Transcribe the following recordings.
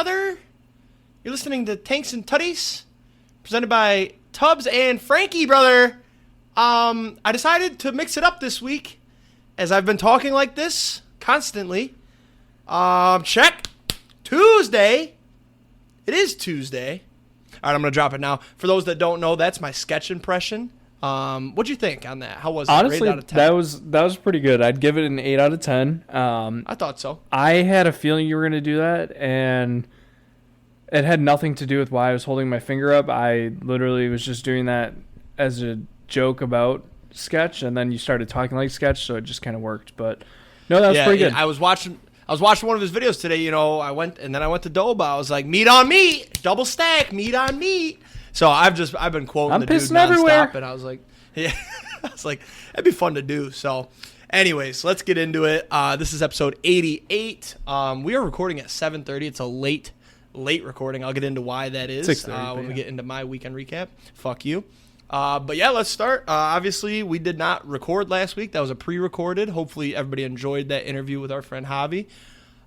brother. You're listening to Tanks and Tutties, presented by Tubbs and Frankie, brother. I decided to mix it up this week, as I've been talking like this constantly. Check. Tuesday. It is Tuesday. All right, I'm going to drop it now. For those that don't know, that's my sketch impression. What'd you think on that? How was it? Honestly, Rate out of 10? that was pretty good. I'd give it an 8 out of 10. I thought so. I had a feeling you were going to do that, and it had nothing to do with why I was holding my finger up. I literally was just doing that as a joke about sketch, and then you started talking like sketch, so it just kind of worked. But no, that was pretty good. I was watching one of his videos today. You know, I went to Doba. I was like, meat on meat, double stack, meat on meat. So I've been quoting the dude nonstop, everywhere. And I was like, yeah, I was like, that'd be fun to do. So, anyways, let's get into it. This is episode 88. We are recording at 7:30. It's a late recording. I'll get into why that is when we get into my weekend recap. Fuck you. But yeah, let's start. Obviously, we did not record last week. That was a pre-recorded. Hopefully, everybody enjoyed that interview with our friend Javi.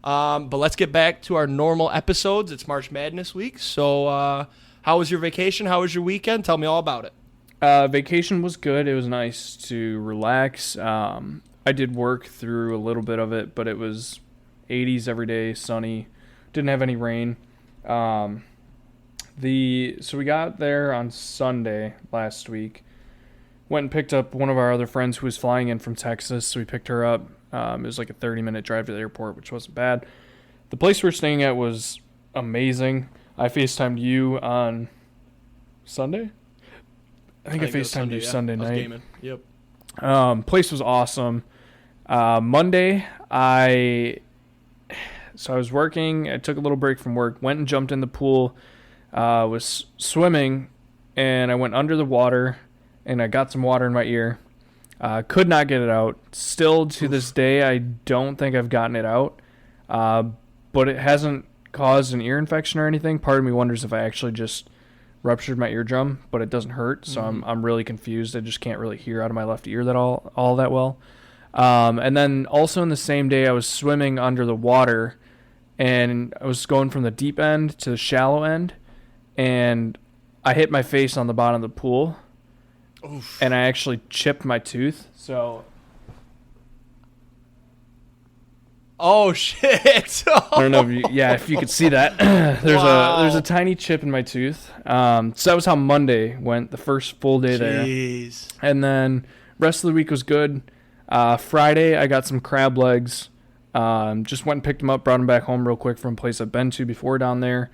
But let's get back to our normal episodes. It's March Madness week. So, how was your vacation? How was your weekend? Tell me all about it. Vacation was good. It was nice to relax. I did work through a little bit of it, but it was 80s every day, sunny. Didn't have any rain. So we got there on Sunday last week. Went and picked up one of our other friends who was flying in from Texas, so we picked her up. It was like a 30-minute drive to the airport, which wasn't bad. The place we were staying at was amazing. I FaceTimed you on Sunday? I think I FaceTimed you Sunday night. Gaming. Yep. Place was awesome. Monday, I was working. I took a little break from work, went and jumped in the pool, was swimming, and I went under the water, and I got some water in my ear. Could not get it out. Still to this day, I don't think I've gotten it out, but it hasn't caused an ear infection or anything. Part of me wonders if I actually just ruptured my eardrum, but it doesn't hurt, so I'm really confused. I just can't really hear out of my left ear all that well. And then also in the same day, I was swimming under the water, and I was going from the deep end to the shallow end, and I hit my face on the bottom of the pool. Oof. And I actually chipped my tooth. So. Oh shit! I don't know if you could see that. There's a tiny chip in my tooth. So that was how Monday went, the first full day Jeez. there. And then rest of the week was good. Friday I got some crab legs. Just went and picked them up, brought them back home real quick from a place I've been to before down there.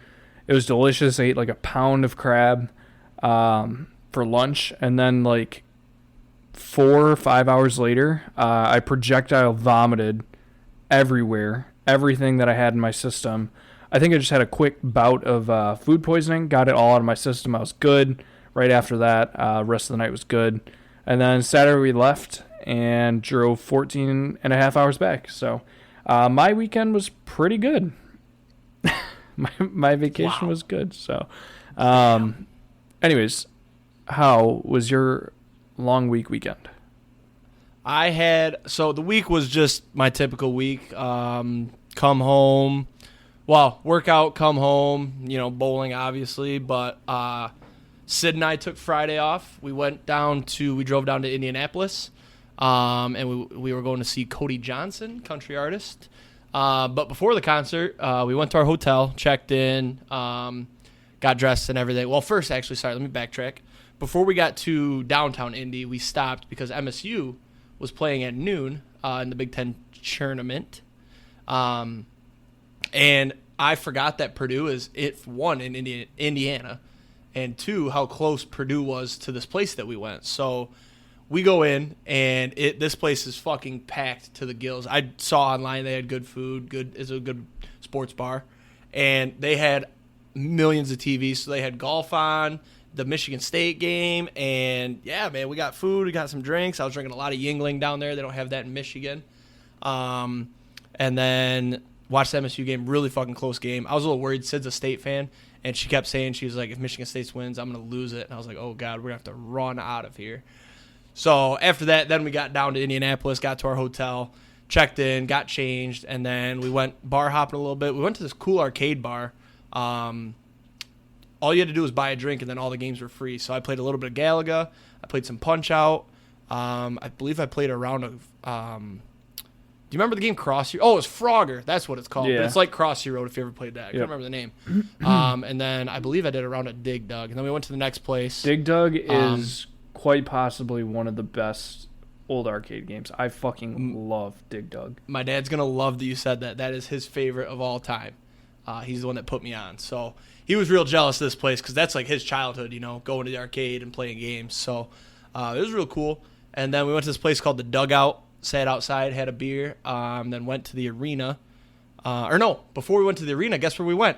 It was delicious. I ate like a pound of crab for lunch, and then like 4 or 5 hours later, I projectile vomited everywhere, everything that I had in my system. I think I just had a quick bout of food poisoning, got it all out of my system. I was good. Right after that, rest of the night was good. And then Saturday we left and drove 14 and a half hours back. So my weekend was pretty good. my vacation was good. So anyways, how was your long weekend? The week was just my typical week. Come home, work out, come home, bowling obviously, but Sid and I took Friday off. We drove down to Indianapolis, and we were going to see Cody Johnson, country artist. But before the concert, we went to our hotel, checked in, got dressed and everything. Well, first, actually, sorry, let me backtrack. Before we got to downtown Indy, we stopped because MSU was playing at noon in the Big Ten tournament. And I forgot that Purdue won in Indiana, and 2, how close Purdue was to this place that we went. So we go in, and this place is fucking packed to the gills. I saw online they had good food, it's a good sports bar, and they had millions of TVs. So they had golf on, the Michigan State game, and yeah, man, we got food, we got some drinks. I was drinking a lot of Yingling down there. They don't have that in Michigan. And then watched the MSU game, really fucking close game. I was a little worried. Sid's a State fan, and she kept saying, she was like, if Michigan State wins, I'm going to lose it. And I was like, oh, God, we're going to have to run out of here. So after that, then we got down to Indianapolis, got to our hotel, checked in, got changed, and then we went bar hopping a little bit. We went to this cool arcade bar All you had to do was buy a drink, and then all the games were free. So I played a little bit of Galaga. I played some Punch-Out. I believe I played a round of... do you remember the game Crossy? Oh, it was Frogger. That's what it's called. Yeah. But it's like Crossy Road if you ever played that. I can't remember the name. And then I believe I did a round of Dig Dug. And then we went to the next place. Dig Dug is quite possibly one of the best old arcade games. I fucking love Dig Dug. My dad's going to love that you said that. That is his favorite of all time. He's the one that put me on. So he was real jealous of this place because that's like his childhood, going to the arcade and playing games. So it was real cool. And then we went to this place called the Dugout, sat outside, had a beer, then went to the arena. Before we went to the arena, guess where we went?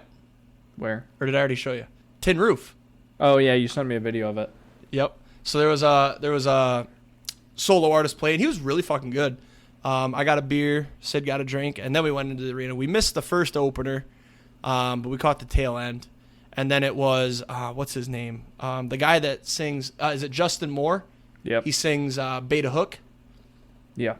Where? Or did I already show you? Tin Roof. Oh, yeah, you sent me a video of it. Yep. So there was a solo artist playing. He was really fucking good. I got a beer, Sid got a drink, and then we went into the arena. We missed the first opener, but we caught the tail end. And then it was, what's his name? The guy that sings, is it Justin Moore? Yep. He sings Beta Hook. Yeah.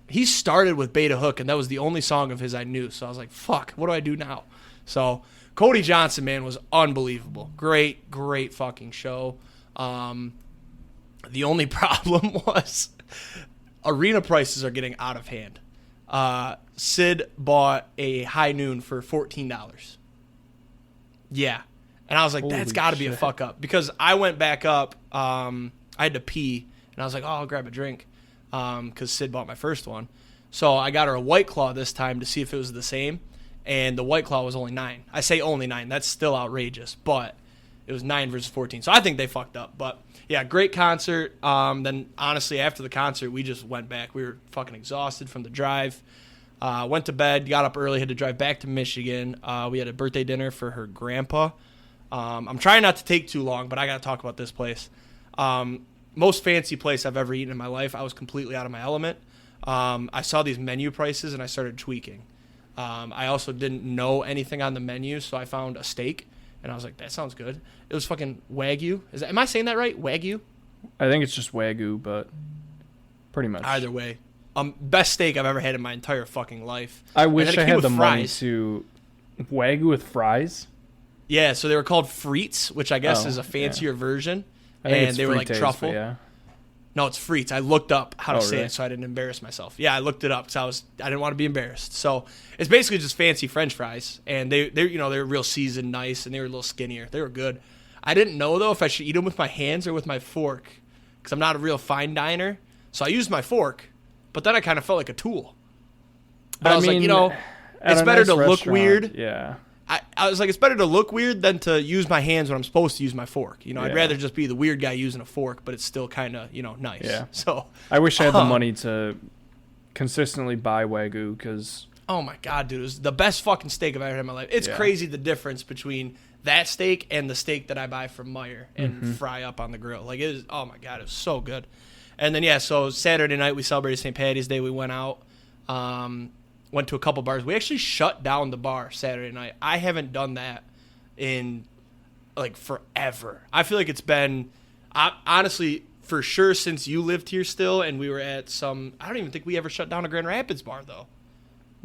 He started with Beta Hook, and that was the only song of his I knew. So I was like, fuck, what do I do now? So Cody Johnson, man, was unbelievable. Great, great fucking show. The only problem was arena prices are getting out of hand. Sid bought a high noon for $14. Yeah. And I was like, that's got to be a fuck up. Because I went back up. I had to pee. And I was like, oh, I'll grab a drink. Because Sid bought my first one. So I got her a White Claw this time to see if it was the same. And the White Claw was only 9. I say only 9. That's still outrageous. But it was 9 versus 14. So I think they fucked up. But, yeah, great concert. Then, honestly, after the concert, we just went back. We were fucking exhausted from the drive. Went to bed, got up early, had to drive back to Michigan. We had a birthday dinner for her grandpa. I'm trying not to take too long, but I got to talk about this place. Most fancy place I've ever eaten in my life. I was completely out of my element. I saw these menu prices, and I started tweaking. I also didn't know anything on the menu, so I found a steak, and I was like, that sounds good. It was fucking Wagyu. Am I saying that right? Wagyu? I think it's just Wagyu, but pretty much. Either way. Best steak I've ever had in my entire fucking life. I wish I had the money fries. to Wagyu with fries. Yeah, so they were called frites, which I guess is a fancier version. I think and it's they were like frites, truffle. Yeah. No, it's frites. I looked up how to say really? it so I didn't embarrass myself. Yeah, I looked it up because I didn't want to be embarrassed. So it's basically just fancy French fries, and they were real seasoned, nice, and they were a little skinnier. They were good. I didn't know though if I should eat them with my hands or with my fork because I'm not a real fine diner. So I used my fork, but then I kind of felt like a tool. But I was like, it's better to look weird. Yeah. I was like, it's better to look weird than to use my hands when I'm supposed to use my fork. I'd rather just be the weird guy using a fork, but it's still kind of, nice. Yeah. So I wish I had the money to consistently buy Wagyu because... Oh, my God, dude. It was the best fucking steak I've ever had in my life. It's crazy the difference between that steak and the steak that I buy from Meijer and fry up on the grill. Like, it is, oh, my God, it was so good. And then, so Saturday night we celebrated St. Patty's Day. We went out. Went to a couple bars. We actually shut down the bar Saturday night. I haven't done that in, like, forever. I feel like it's been, honestly, for sure since you lived here still and we were at some, I don't even think we ever shut down a Grand Rapids bar, though.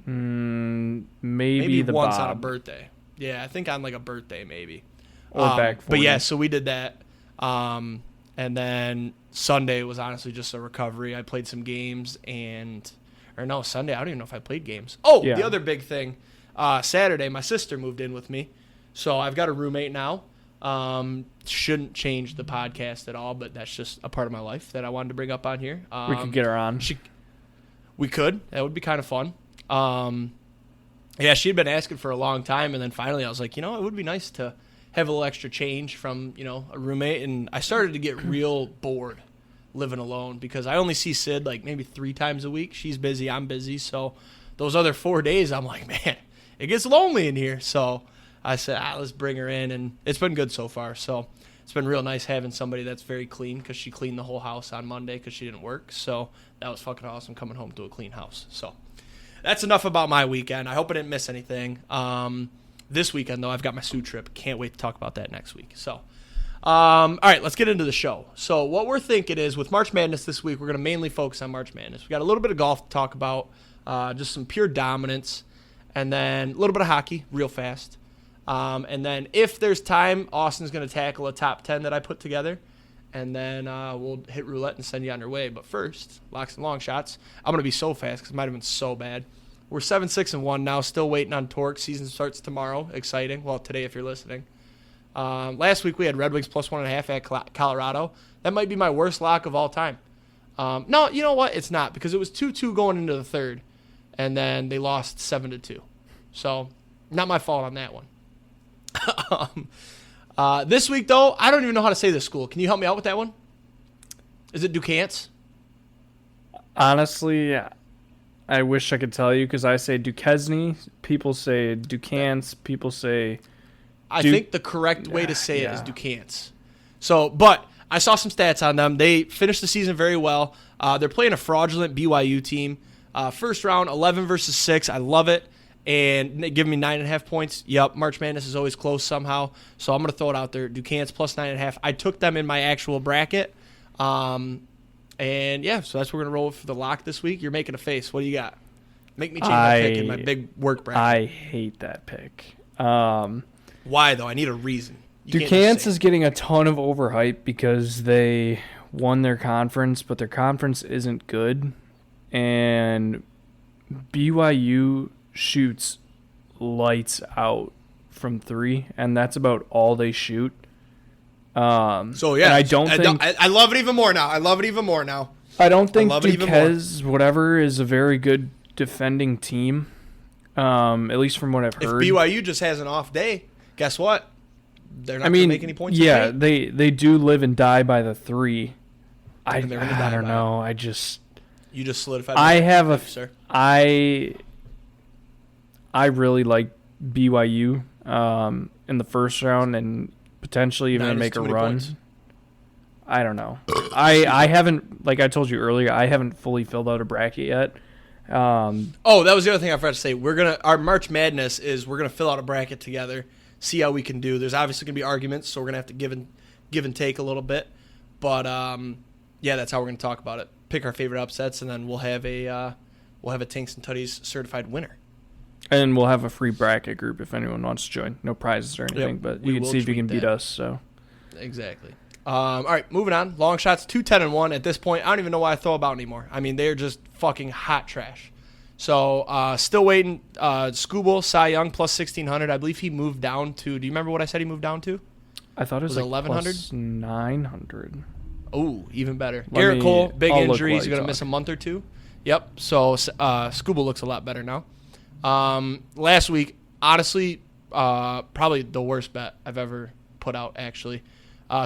Maybe the once Bob. on a birthday. Yeah, I think on, like, a birthday maybe. Or back 40. But, yeah, so we did that. And then Sunday was honestly just a recovery. I played some games Sunday, I don't even know if I played games. Oh, yeah. The other big thing, Saturday, my sister moved in with me. So I've got a roommate now. Shouldn't change the podcast at all, but that's just a part of my life that I wanted to bring up on here. We could get her on. We could. That would be kind of fun. She'd been asking for a long time, and then finally I was like, it would be nice to have a little extra change from, a roommate. And I started to get real bored living alone because I only see Sid like maybe 3 times a week. She's busy, I'm busy. So those other 4 days, I'm like, man, it gets lonely in here. So I said, let's bring her in, and it's been good so far. So it's been real nice having somebody that's very clean because she cleaned the whole house on Monday because she didn't work. So that was fucking awesome coming home to a clean house. So that's enough about my weekend. I hope I didn't miss anything. This weekend, though, I've got my Sioux trip. Can't wait to talk about that next week. So all right, let's get into the show. So what we're thinking is with March Madness this week, we're going to mainly focus on March Madness. We got a little bit of golf to talk about, just some pure dominance, and then a little bit of hockey real fast. And then if there's time, Austin's going to tackle a top 10 that I put together. And then we'll hit roulette and send you on your way. But first, locks and long shots. I'm going to be so fast because it might have been so bad. We're 7-6-1 now, still waiting on Torque. Season starts tomorrow. Exciting. Well, today if you're listening. Last week we had Red Wings plus 1.5 at Colorado. That might be my worst lock of all time. No, you know what? It's not, because it was 2-2 going into the third, and then they lost 7-2. So, not my fault on that one. This week, though, I don't even know how to say this school. Can you help me out with that one? Is it Duquesne? Honestly, I wish I could tell you, because I say Duquesne. People say Duquesne. People say... I think the correct way to say it is Duquesne. So, but I saw some stats on them. They finished the season very well. They're playing a fraudulent BYU team. First round, 11 versus 6. I love it. And they give me 9.5 points. Yep, March Madness is always close somehow. So I'm going to throw it out there. Duquesne plus 9.5. I took them in my actual bracket. And yeah, so that's what we're going to roll for the lock this week. You're making a face. What do you got? Make me change my pick in my big work bracket. I hate that pick. Why, though? I need a reason. Duquesne is getting a ton of overhype because they won their conference, but their conference isn't good. And BYU shoots lights out from 3, and that's about all they shoot. So, yeah. I don't think... I love it even more now. I don't think Duquesne, whatever, is a very good defending team, at least from what I've heard. If BYU just has an off day, guess what? They're not going to make any points. Yeah, they do live and die by the 3. I don't know. You just solidified. Sir. I really like BYU in the first round and potentially even make a run. Points. I don't know. I haven't, like I told you earlier, I haven't fully filled out a bracket yet. That was the other thing I forgot to say. Our March Madness is we're gonna fill out a bracket together, see how we can do. There's obviously gonna be arguments, so we're gonna have to give and take a little bit. But yeah, that's how we're gonna talk about it. Pick our favorite upsets, and then we'll have a Tinks and Tutties certified winner. And we'll have a free bracket group if anyone wants to join. No prizes or anything, but you can see if you can beat us. So exactly. All right, moving on. Long shots, 2-10-1 at this point. I don't even know why I throw about anymore. I mean, they're just fucking hot trash. So still waiting. Scooble, Cy Young, plus 1,600. I believe he moved down to. Do you remember what I said he moved down to? I thought it was like 1,100, plus 900. Oh, even better. Garrett Cole, big injury. He's going to miss a month or two. Yep. So Scooble looks a lot better now. Last week, honestly, probably the worst bet I've ever put out, actually.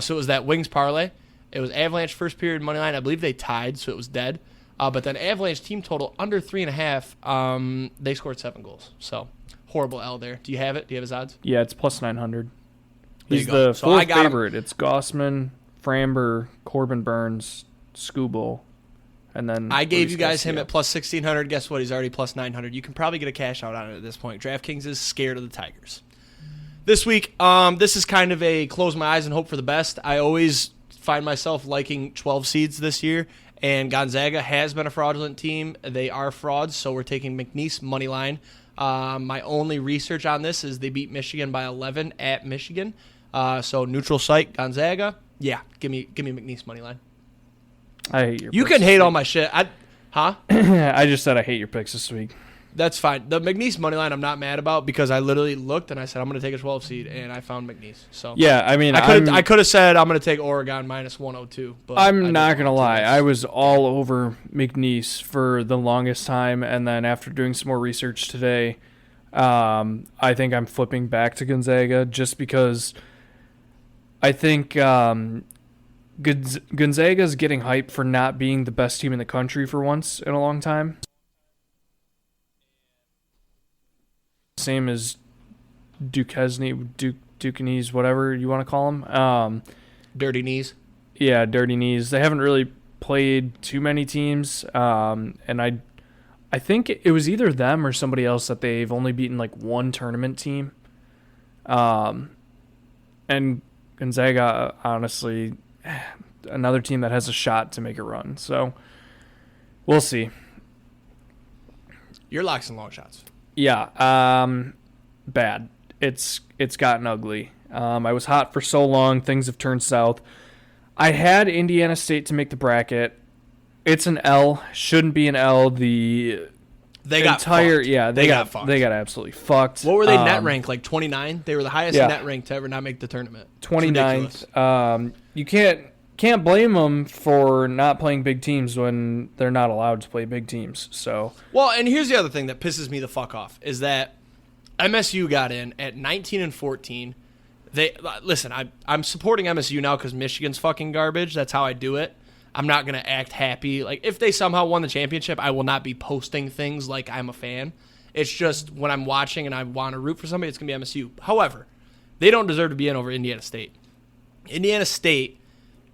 So it was that Wings parlay. It was Avalanche first period money line. I believe they tied, so it was dead. But then Avalanche team total under 3.5. They scored 7 goals. So horrible L there. Do you have it? Do you have his odds? Yeah, it's plus 900. He's the fourth favorite. It's Gossman, Framber, Corbin Burns, Scooble. And then I gave you guys him at plus 1,600. Guess what? He's already plus 900. You can probably get a cash out on it at this point. DraftKings is scared of the Tigers. This week, this is kind of a close my eyes and hope for the best. I always find myself liking 12 seeds this year, and Gonzaga has been a fraudulent team. They are frauds, so we're taking McNeese money line. My only research on this is they beat Michigan by 11 at Michigan. So neutral site, Gonzaga. Yeah, give me McNeese money line. I hate your picks. You can hate all my shit. I just said I hate your picks this week. That's fine. The McNeese money line I'm not mad about because I literally looked and I said I'm going to take a 12 seed and I found McNeese. So yeah, I mean I could have said I'm going to take Oregon minus 102. But I'm not going to lie. I was all over McNeese for the longest time, and then after doing some more research today, I think I'm flipping back to Gonzaga just because I think Gonzaga's getting hyped for not being the best team in the country for once in a long time. Same as Duquesne, whatever you want to call them. Dirty knees. Yeah, dirty knees. They haven't really played too many teams, and I think it was either them or somebody else that they've only beaten like one tournament team. And Gonzaga, honestly, another team that has a shot to make a run. So we'll see. Your locks and long shots. Yeah, bad. it's gotten ugly. I was hot for so long. Things have turned south. I had Indiana State to make the bracket. It's an L. Shouldn't be an L. They got fucked. Yeah, they got fucked. They got absolutely fucked. What were they net ranked? Like 29? They were the highest net ranked to ever not make the tournament. 29th. You can't blame them for not playing big teams when they're not allowed to play big teams. So well, and here's the other thing that pisses me the fuck off is that MSU got in at 19 and 14. Listen, I'm supporting MSU now because Michigan's fucking garbage. That's how I do it. I'm not gonna act happy. Like if they somehow won the championship, I will not be posting things like I'm a fan. It's just when I'm watching and I want to root for somebody, it's gonna be MSU. However, they don't deserve to be in over Indiana State. Indiana State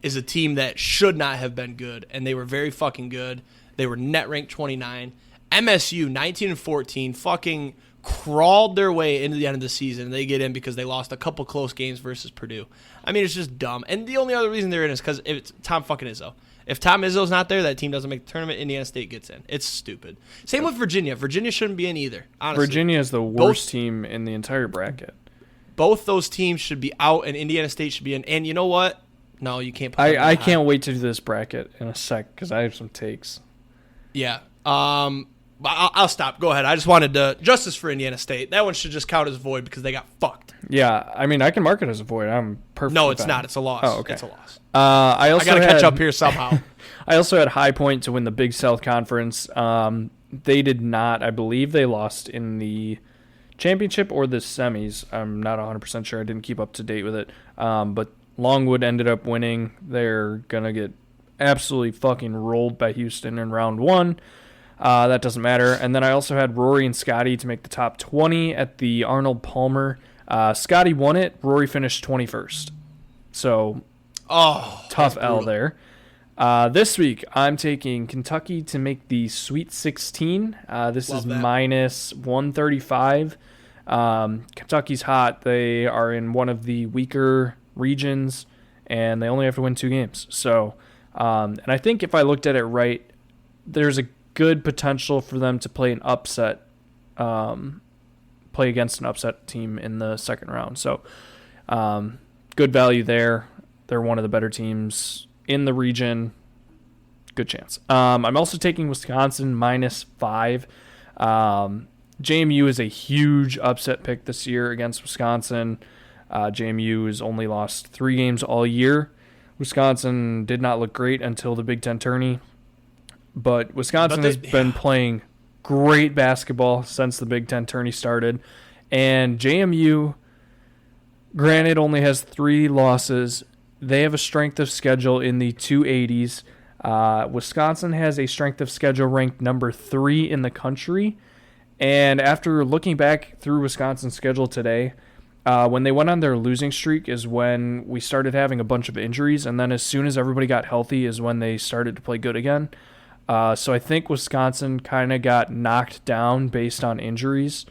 is a team that should not have been good, and they were very fucking good. They were net ranked 29. MSU 19 and 14 fucking crawled their way into the end of the season. They get in because they lost a couple close games versus Purdue. I mean, it's just dumb. And the only other reason they're in is because it's Tom fucking Izzo. If Tom Izzo's not there, that team doesn't make the tournament. Indiana State gets in. It's stupid. Same with Virginia. Virginia shouldn't be in either, honestly. Virginia is the worst team in the entire bracket. Both those teams should be out, and Indiana State should be in. And you know what? No, you can't put I can't wait to do this bracket in a sec because I have some takes. Yeah. I'll stop. Go ahead. I just wanted to justice for Indiana State. That one should just count as void because they got fucked. Yeah, I mean, I can mark it as a void. I'm perfect. No, it's not. It's a loss. Oh, okay. It's a loss. I got to catch up here somehow. I also had High Point to win the Big South Conference. They did not. I believe they lost in the championship or the semis. I'm not 100% sure. I didn't keep up to date with it. But Longwood ended up winning. They're going to get absolutely fucking rolled by Houston in round one. That doesn't matter. And then I also had Rory and Scotty to make the top 20 at the Arnold Palmer. Scotty won it. Rory finished 21st. So, tough L there. This week, I'm taking Kentucky to make the Sweet 16. This is minus 135. Kentucky's hot. They are in one of the weaker regions, and they only have to win 2 games. So, and I think if I looked at it right, there's a good potential for them to play against an upset team in the second round. So, good value there. They're one of the better teams in the region. Good chance. I'm also taking Wisconsin minus 5. JMU is a huge upset pick this year against Wisconsin. JMU has only lost 3 games all year. Wisconsin did not look great until the Big Ten tourney. But Wisconsin has been playing great basketball since the Big Ten tourney started. And JMU, granted, only has 3 losses. They have a strength of schedule in the 280s. Wisconsin has a strength of schedule ranked number 3 in the country. And after looking back through Wisconsin's schedule today, when they went on their losing streak is when we started having a bunch of injuries. And then as soon as everybody got healthy is when they started to play good again. So I think Wisconsin kind of got knocked down based on injuries.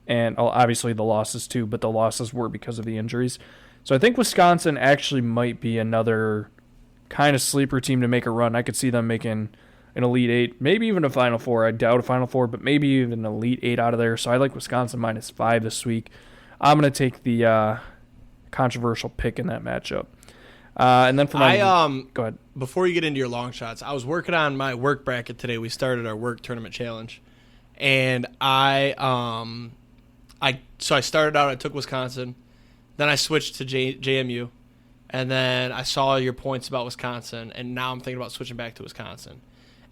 And obviously the losses too, but the losses were because of the injuries. So I think Wisconsin actually might be another kind of sleeper team to make a run. I could see them making an Elite 8, maybe even a Final Four. I doubt a Final Four, but maybe even an Elite 8 out of there. So I like Wisconsin minus 5 this week. I'm going to take the controversial pick in that matchup. And then for my go ahead. Before you get into your long shots, I was working on my work bracket today. We started our work tournament challenge, and I started out. I took Wisconsin, then I switched to JMU, and then I saw your points about Wisconsin, and now I'm thinking about switching back to Wisconsin,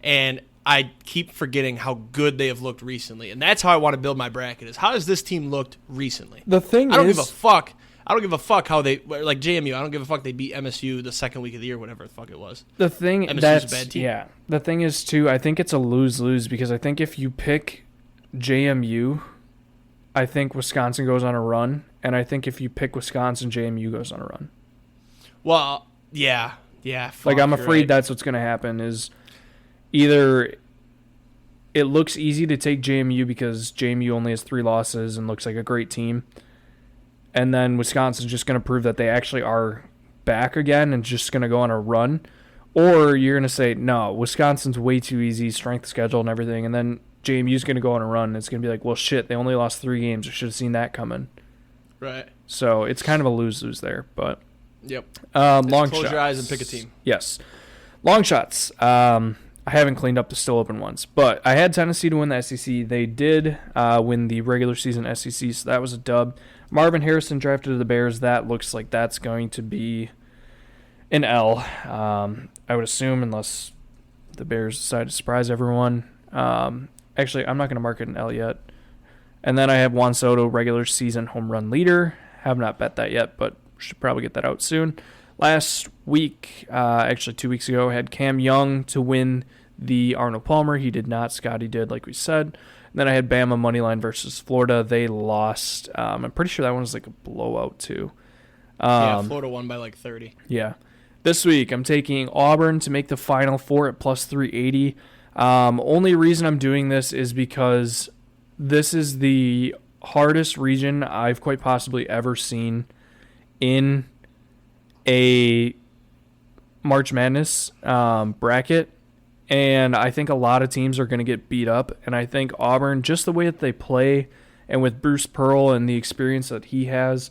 and I keep forgetting how good they have looked recently, and that's how I want to build my bracket. Is how has this team looked recently? The thing I don't give a fuck. I don't give a fuck how they like JMU. I don't give a fuck they beat MSU the second week of the year, whatever the fuck it was. The thing MSU's a bad team. Yeah. The thing is too, I think it's a lose-lose because I think if you pick JMU, I think Wisconsin goes on a run, and I think if you pick Wisconsin, JMU goes on a run. Well, yeah. Like I'm afraid that's what's going to happen is either it looks easy to take JMU because JMU only has 3 losses and looks like a great team. And then Wisconsin's just going to prove that they actually are back again and just going to go on a run. Or you're going to say, no, Wisconsin's way too easy, strength schedule and everything. And then JMU's going to go on a run. And it's going to be like, well, shit, they only lost 3 games. I should have seen that coming. Right. So it's kind of a lose-lose there. But Yep. long Close shots. your eyes and pick a team. Yes. Long shots. I haven't cleaned up the still open ones, but I had Tennessee to win the SEC. They did win the regular season SEC, so that was a dub. Marvin Harrison drafted to the Bears. That looks like that's going to be an L. I would assume, unless the Bears decide to surprise everyone. Actually, I'm not going to mark it an L yet. And then I have Juan Soto, regular season home run leader. Have not bet that yet, but should probably get that out soon. Last week, actually 2 weeks ago, I had Cam Young to win the Arnold Palmer. He did not. Scotty did, like we said. And then I had Bama Moneyline versus Florida. They lost. I'm pretty sure that one was like a blowout, too. Yeah, Florida won by like 30. Yeah. This week, I'm taking Auburn to make the Final Four at plus 380. Only reason I'm doing this is because this is the hardest region I've quite possibly ever seen in a March Madness bracket, and I think a lot of teams are going to get beat up, and I think Auburn, just the way that they play and with Bruce Pearl and the experience that he has,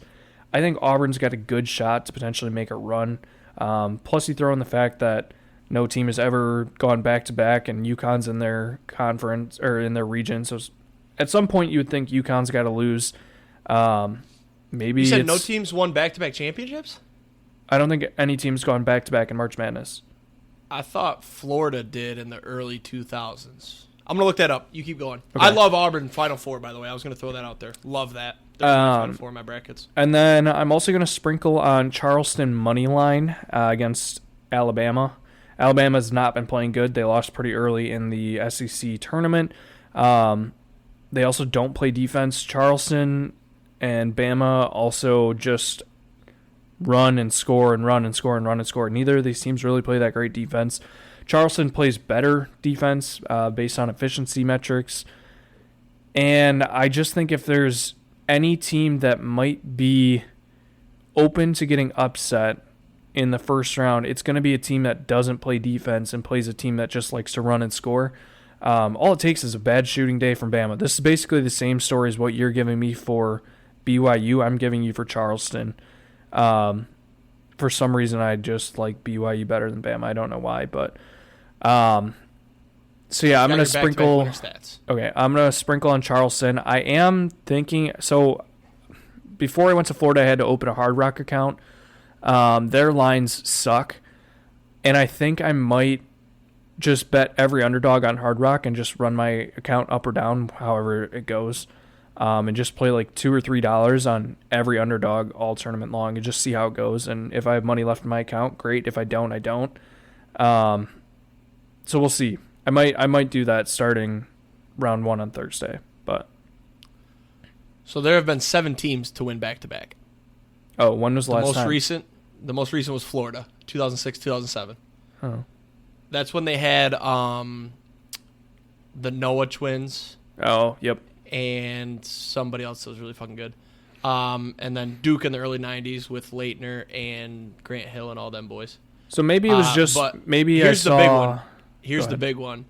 I think Auburn's got a good shot to potentially make a run. Plus, you throw in the fact that no team has ever gone back-to-back, and UConn's in their conference or in their region, so at some point you would think UConn's got to lose. Maybe you said no teams won back-to-back championships? I don't think any team's gone back-to-back in March Madness. I thought Florida did in the early 2000s. I'm going to look that up. You keep going. Okay. I love Auburn Final Four, by the way. I was going to throw that out there. Love that. They're in my Final Four in my brackets. And then I'm also going to sprinkle on Charleston money line against Alabama. Alabama's not been playing good. They lost pretty early in the SEC tournament. They also don't play defense. Charleston and Bama also just run and score and run and score and run and score. Neither of these teams really play that great defense. Charleston plays better defense based on efficiency metrics. And I just think if there's any team that might be open to getting upset in the first round, it's going to be a team that doesn't play defense and plays a team that just likes to run and score. All it takes is a bad shooting day from Bama. This is basically the same story as what you're giving me for BYU. I'm giving you for Charleston. For some reason, I just like BYU better than Bama. I don't know why, but so yeah, I'm gonna sprinkle. Okay, I'm gonna sprinkle on Charleston. I am thinking so. Before I went to Florida, I had to open a Hard Rock account. Their lines suck, and I think I might just bet every underdog on Hard Rock and just run my account up or down, however it goes. And just play like $2 or $3 on every underdog all tournament long and just see how it goes. And if I have money left in my account, great. If I don't, I don't. So we'll see. I might do that starting round 1 on Thursday. But so there have been 7 teams to win back-to-back. Oh, when was the last time? The most recent was Florida, 2006, 2007. Oh. That's when they had the Noah twins. Oh, yep. And somebody else that was really fucking good. And then Duke in the early 90s with Leitner and Grant Hill and all them boys. So maybe it was just maybe here's I the saw... big one. Here's the big one.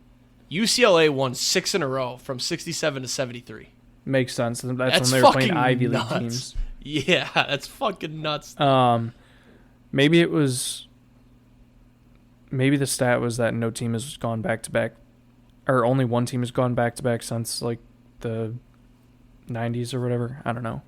UCLA won 6 in a row from 67 to 73. Makes sense. That's when they were playing Ivy League teams. Yeah, that's fucking nuts. Maybe it was... Maybe the stat was that no team has gone back-to-back, or only one team has gone back-to-back since, like, the 90s or whatever. I don't know.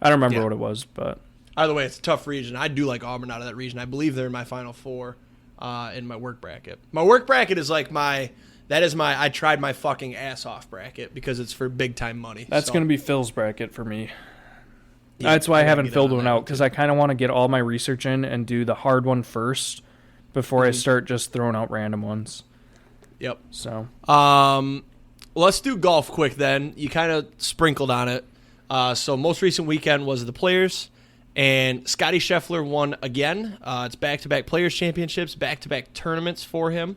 I don't remember what it was, but... Either way, it's a tough region. I do like Auburn out of that region. I believe they're in my Final Four in my work bracket. My work bracket is like my I tried my fucking ass off bracket because it's for big-time money. That's going to be Phil's bracket for me. Yeah, that's why I haven't filled one out, because I kind of want to get all my research in and do the hard one first before I start just throwing out random ones. Yep. So... let's do golf quick then. You kind of sprinkled on it. So most recent weekend was the Players, and Scotty Scheffler won again. It's back-to-back Players Championships, back-to-back tournaments for him.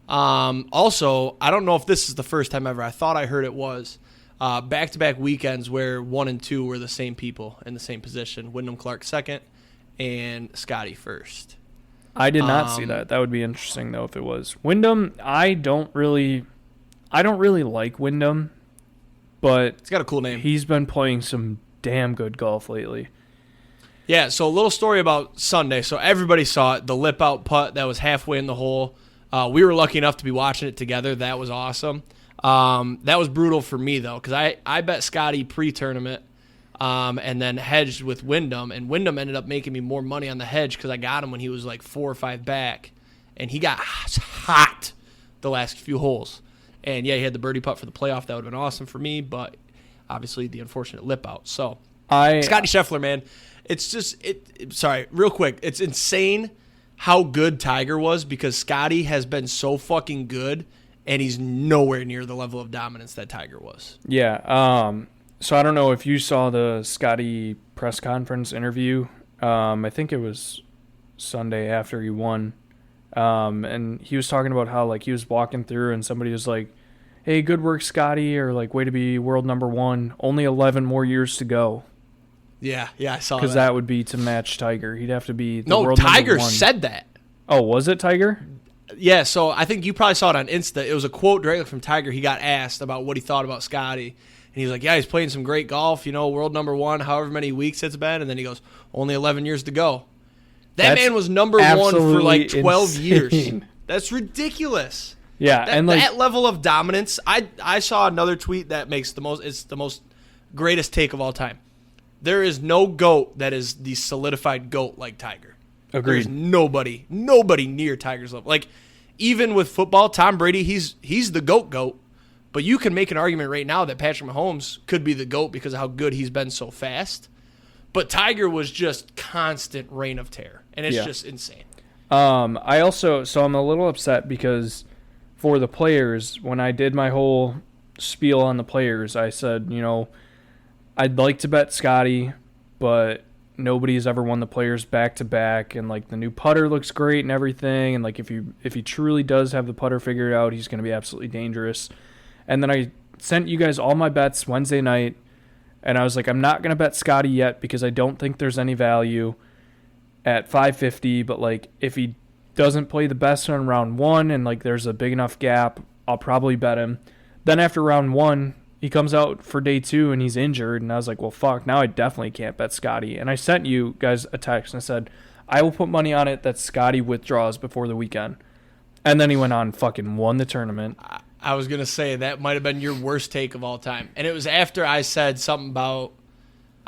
Also, I don't know if this is the first time ever. I thought I heard it was. Back-to-back weekends where 1 and 2 were the same people in the same position. Wyndham Clark second and Scotty first. I did not see that. That would be interesting, though, if it was. Wyndham, I don't really like Wyndham, but it's got a cool name. He's been playing some damn good golf lately. Yeah, so a little story about Sunday. So everybody saw it, the lip out putt that was halfway in the hole. We were lucky enough to be watching it together. That was awesome. That was brutal for me, though, because I bet Scotty pre-tournament and then hedged with Wyndham, and Wyndham ended up making me more money on the hedge because I got him when he was like 4 or 5 back, and he got hot the last few holes. And, yeah, he had the birdie putt for the playoff. That would have been awesome for me, but obviously the unfortunate lip out. So, Scotty Scheffler, man, it's just sorry, real quick. It's insane how good Tiger was because Scotty has been so fucking good, and he's nowhere near the level of dominance that Tiger was. Yeah. So I don't know if you saw the Scotty press conference interview. I think it was Sunday after he won. And he was talking about how, like, he was walking through and somebody was like, hey, good work, Scotty, or like, way to be world number 1. Only 11 more years to go. Yeah, I saw that. Because that would be to match Tiger. He'd have to be the no, world Tiger number 1. said that. Oh, was it Tiger? Yeah, so I think you probably saw it on Insta. It was a quote directly from Tiger. He got asked about what he thought about Scotty. And he was like, yeah, he's playing some great golf, world number 1, however many weeks it's been. And then he goes, only 11 years to go. That's man was number 1 for like 12 insane. Years. That's ridiculous. Yeah, and like that level of dominance. I saw another tweet that makes it's the most greatest take of all time. There is no GOAT that is the solidified GOAT like Tiger. Agreed. There's nobody near Tiger's level. Like, even with football, Tom Brady, he's the GOAT. But you can make an argument right now that Patrick Mahomes could be the GOAT because of how good he's been so fast. But Tiger was just constant reign of terror, and it's just insane. I'm a little upset because for the players, when I did my whole spiel on the players, I said, I'd like to bet Scotty, but nobody's ever won the players back to back, and like the new putter looks great and everything, and like if he truly does have the putter figured out, he's going to be absolutely dangerous. And then I sent you guys all my bets Wednesday night, and I was like, I'm not going to bet Scotty yet because I don't think there's any value at 550, but like if he doesn't play the best on round 1 and like there's a big enough gap, I'll probably bet him. Then after round 1, he comes out for day 2 and he's injured, and I was like, well, fuck, now I definitely can't bet Scotty. And I sent you guys a text and I said, I will put money on it that Scotty withdraws before the weekend. And then he went on fucking won the tournament. I was going to say that might have been your worst take of all time. And it was after I said something about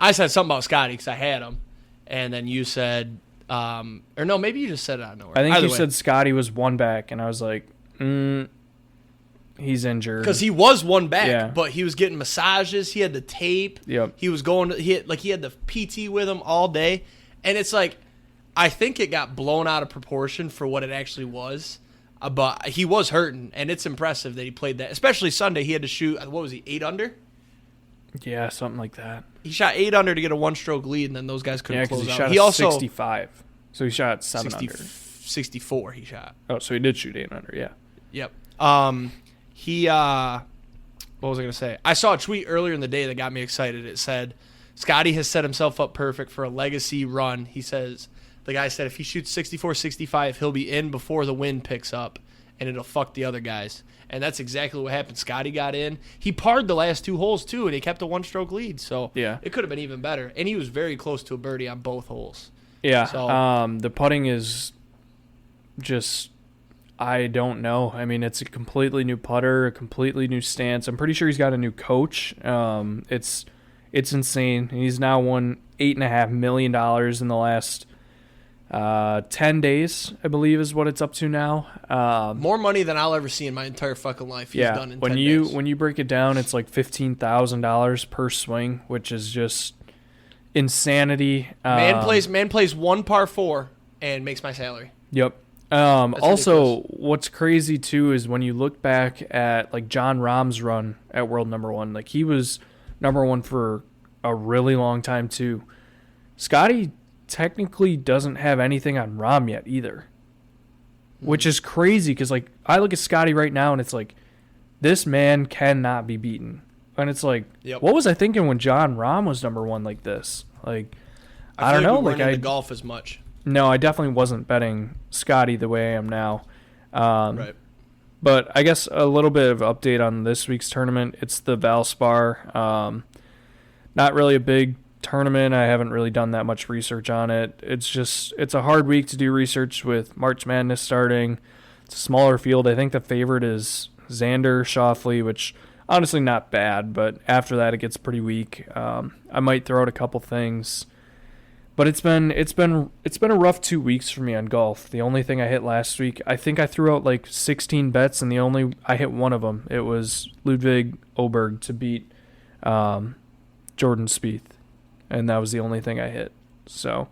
Scotty because I had him. And then you said, or no, maybe you just said it out of nowhere. I think you said Scotty was 1 back, and I was like, he's injured. Because he was 1 back, Yeah. but he was getting massages. He had the tape. Yep. He was he had the PT with him all day. And it's like, I think it got blown out of proportion for what it actually was. But he was hurting, and it's impressive that he played that. Especially Sunday, he had to shoot, what was he, 8 under? Yeah, something like that. He shot 8 under to get a 1-stroke lead, and then those guys couldn't close he out. Shot He also 65. So he shot 7 under. 64 he shot. Oh, so he did shoot 8 under, yeah. Yep. What was I going to say? I saw a tweet earlier in the day that got me excited. It said, Scotty has set himself up perfect for a legacy run. He says, the guy said if he shoots 64-65, he'll be in before the wind picks up, and it'll fuck the other guys. And that's exactly what happened. Scotty got in. He parred the last 2 holes, too, and he kept a 1-stroke lead. So yeah. It could have been even better. And he was very close to a birdie on both holes. Yeah. So, the putting is just, I don't know. I mean, it's a completely new putter, a completely new stance. I'm pretty sure he's got a new coach. It's insane. He's now won $8.5 million in the last 10 days, I believe, is what it's up to now. More money than I'll ever see in my entire fucking life. He's done in 10 days. When you break it down, it's like $15,000 per swing, which is just insanity. Man plays 1 par 4 and makes my salary. Yep. Also, ridiculous. what's crazy too is when you look back at like John Rahm's run at world number 1, like he was number 1 for a really long time too. Scotty technically doesn't have anything on Rahm yet either, which is crazy because like I look at Scotty right now and it's like this man cannot be beaten, and it's like, What was I thinking when John Rahm was number 1 like this? Like I don't know. Like I golf as much. No, I definitely wasn't betting Scotty the way I am now. Right. But I guess a little bit of update on this week's tournament. It's the Valspar. not really a big tournament. I haven't really done that much research on it. It's a hard week to do research with March Madness starting. It's a smaller field. I think the favorite is Xander Schauffele, which honestly not bad, but after that it gets pretty weak. I might throw out a couple things. But it's been a rough 2 weeks for me on golf. The only thing I hit last week, I think I threw out like 16 bets, and I hit one of them. It was Ludwig Oberg to beat Jordan Spieth, and that was the only thing I hit. So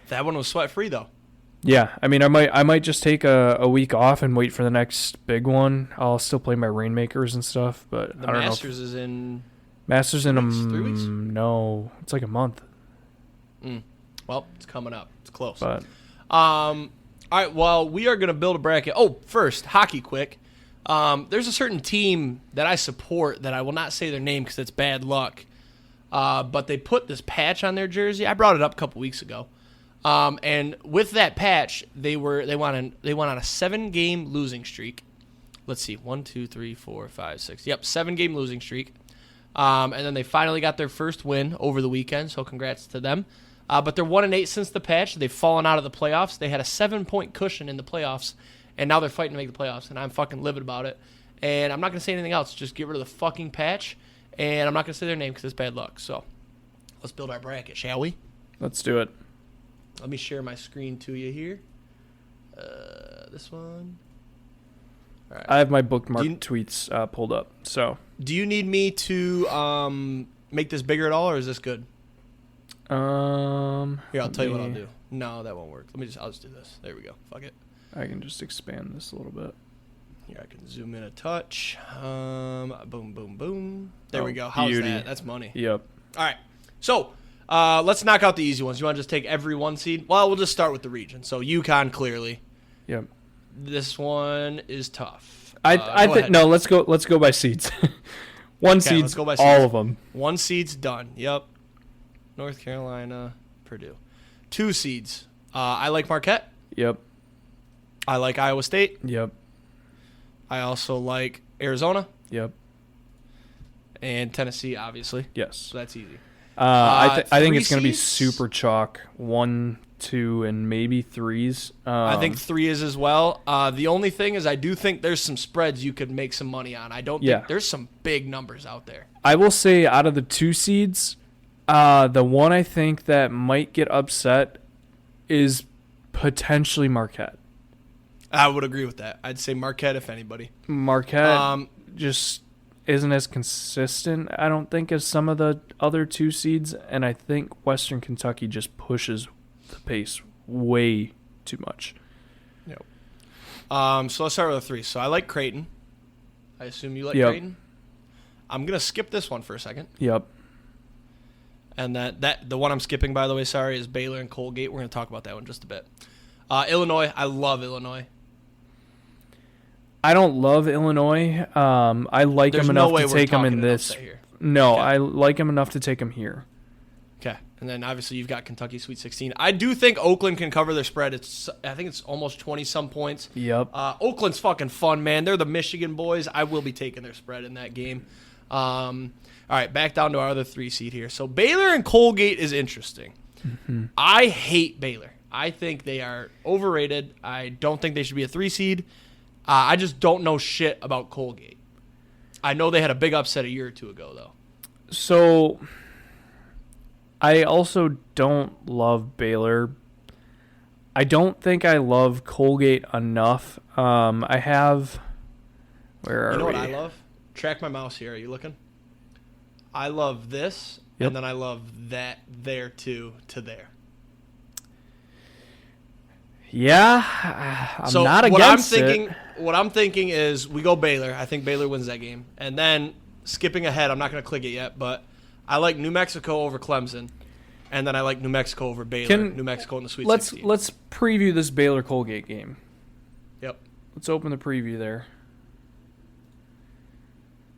That one was sweat free though. yeah, I mean, I might just take a week off and wait for the next big one. I'll still play my Rainmakers and stuff, but The I don't Masters is in. Masters in 3 weeks? No, it's like a month. Well, it's coming up. It's close. But All right. Well, we are going to build a bracket. Oh, first, hockey quick. There's a certain team that I support that I will not say their name because it's bad luck. But they put this patch on their jersey. I brought it up a couple weeks ago. And with that patch, they went on a 7-game losing streak. Let's see, 1, 2, 3, 4, 5, 6. Yep, 7-game losing streak. And then they finally got their first win over the weekend. So congrats to them. But they're 1-8 since the patch. They've fallen out of the playoffs. They had a 7-point cushion in the playoffs, and now they're fighting to make the playoffs. And I'm fucking livid about it. And I'm not gonna say anything else. Just get rid of the fucking patch. And I'm not gonna say their name because it's bad luck. So let's build our bracket, shall we? let's do it. Let me share my screen to you here. This one. All right. I have my bookmarked tweets pulled up. So Do you need me to make this bigger at all, or is this good? Here, I'll tell you what I'll do. No, that won't work. I'll just do this. There we go. Fuck it. I can just expand this a little bit. Here, I can zoom in a touch. Boom, boom, boom. There we Oh, go. How's beauty. that? That's money. Yep. All right. So, let's knock out the easy ones. You want to just take every 1 seed? Well, we'll just start with the region. So, UConn, clearly. Yep. This one is tough. I Go think ahead. no. Let's go by seeds. One Okay, seeds. let's go by all seeds. of them. 1 seed's done. Yep. North Carolina, Purdue. 2 seeds. I like Marquette. Yep. I like Iowa State. Yep. I also like Arizona Yep. and Tennessee, obviously. Yes. So that's easy. I think 3 it's going to be seeds? super chalk. 1, 2, and maybe 3s. I think 3 is as well. The only thing is I do think there's some spreads you could make some money on. I don't Yeah. think there's some big numbers out there. I will say out of the 2 seeds, the one I think that might get upset is potentially Marquette. I would agree with that. I'd say Marquette if anybody. Marquette just isn't as consistent, I don't think, as some of the other 2 seeds, and I think Western Kentucky just pushes the pace way too much. So let's start with the 3. So I like Creighton. I assume you like Yep. Creighton. I'm gonna skip this one for a second. Yep. And that the one I'm skipping, by the way, sorry, is Baylor and Colgate. We're going to talk about that one in just a bit. Illinois, I love Illinois. I don't love Illinois. I like There's them no enough way to we're take them talking in enough this. that here. No, Okay. I like them enough to take them here. Okay, and then obviously you've got Kentucky Sweet 16. I do think Oakland can cover their spread. I think it's almost 20-some points. Yep. Oakland's fucking fun, man. They're the Michigan boys. I will be taking their spread in that game. All right, back down to our other 3 seed here. So Baylor and Colgate is interesting. Mm-hmm. I hate Baylor. I think they are overrated. I don't think they should be a 3 seed. I just don't know shit about Colgate. I know they had a big upset a year or 2 ago, though. So, I also don't love Baylor. I don't think I love Colgate enough. I have... Where are You know we? what I love? Track my mouse here. Are you looking? I love this, Yep. and then I love that there to there. Yeah, I'm So not what I'm against thinking, it. what I'm thinking is we go Baylor. I think Baylor wins that game, and then skipping ahead, I'm not going to click it yet, but I like New Mexico over Clemson, and then I like New Mexico over Baylor. New Mexico in the Sweet 16. Let's preview this Baylor Colgate game. Yep. Let's open the preview there.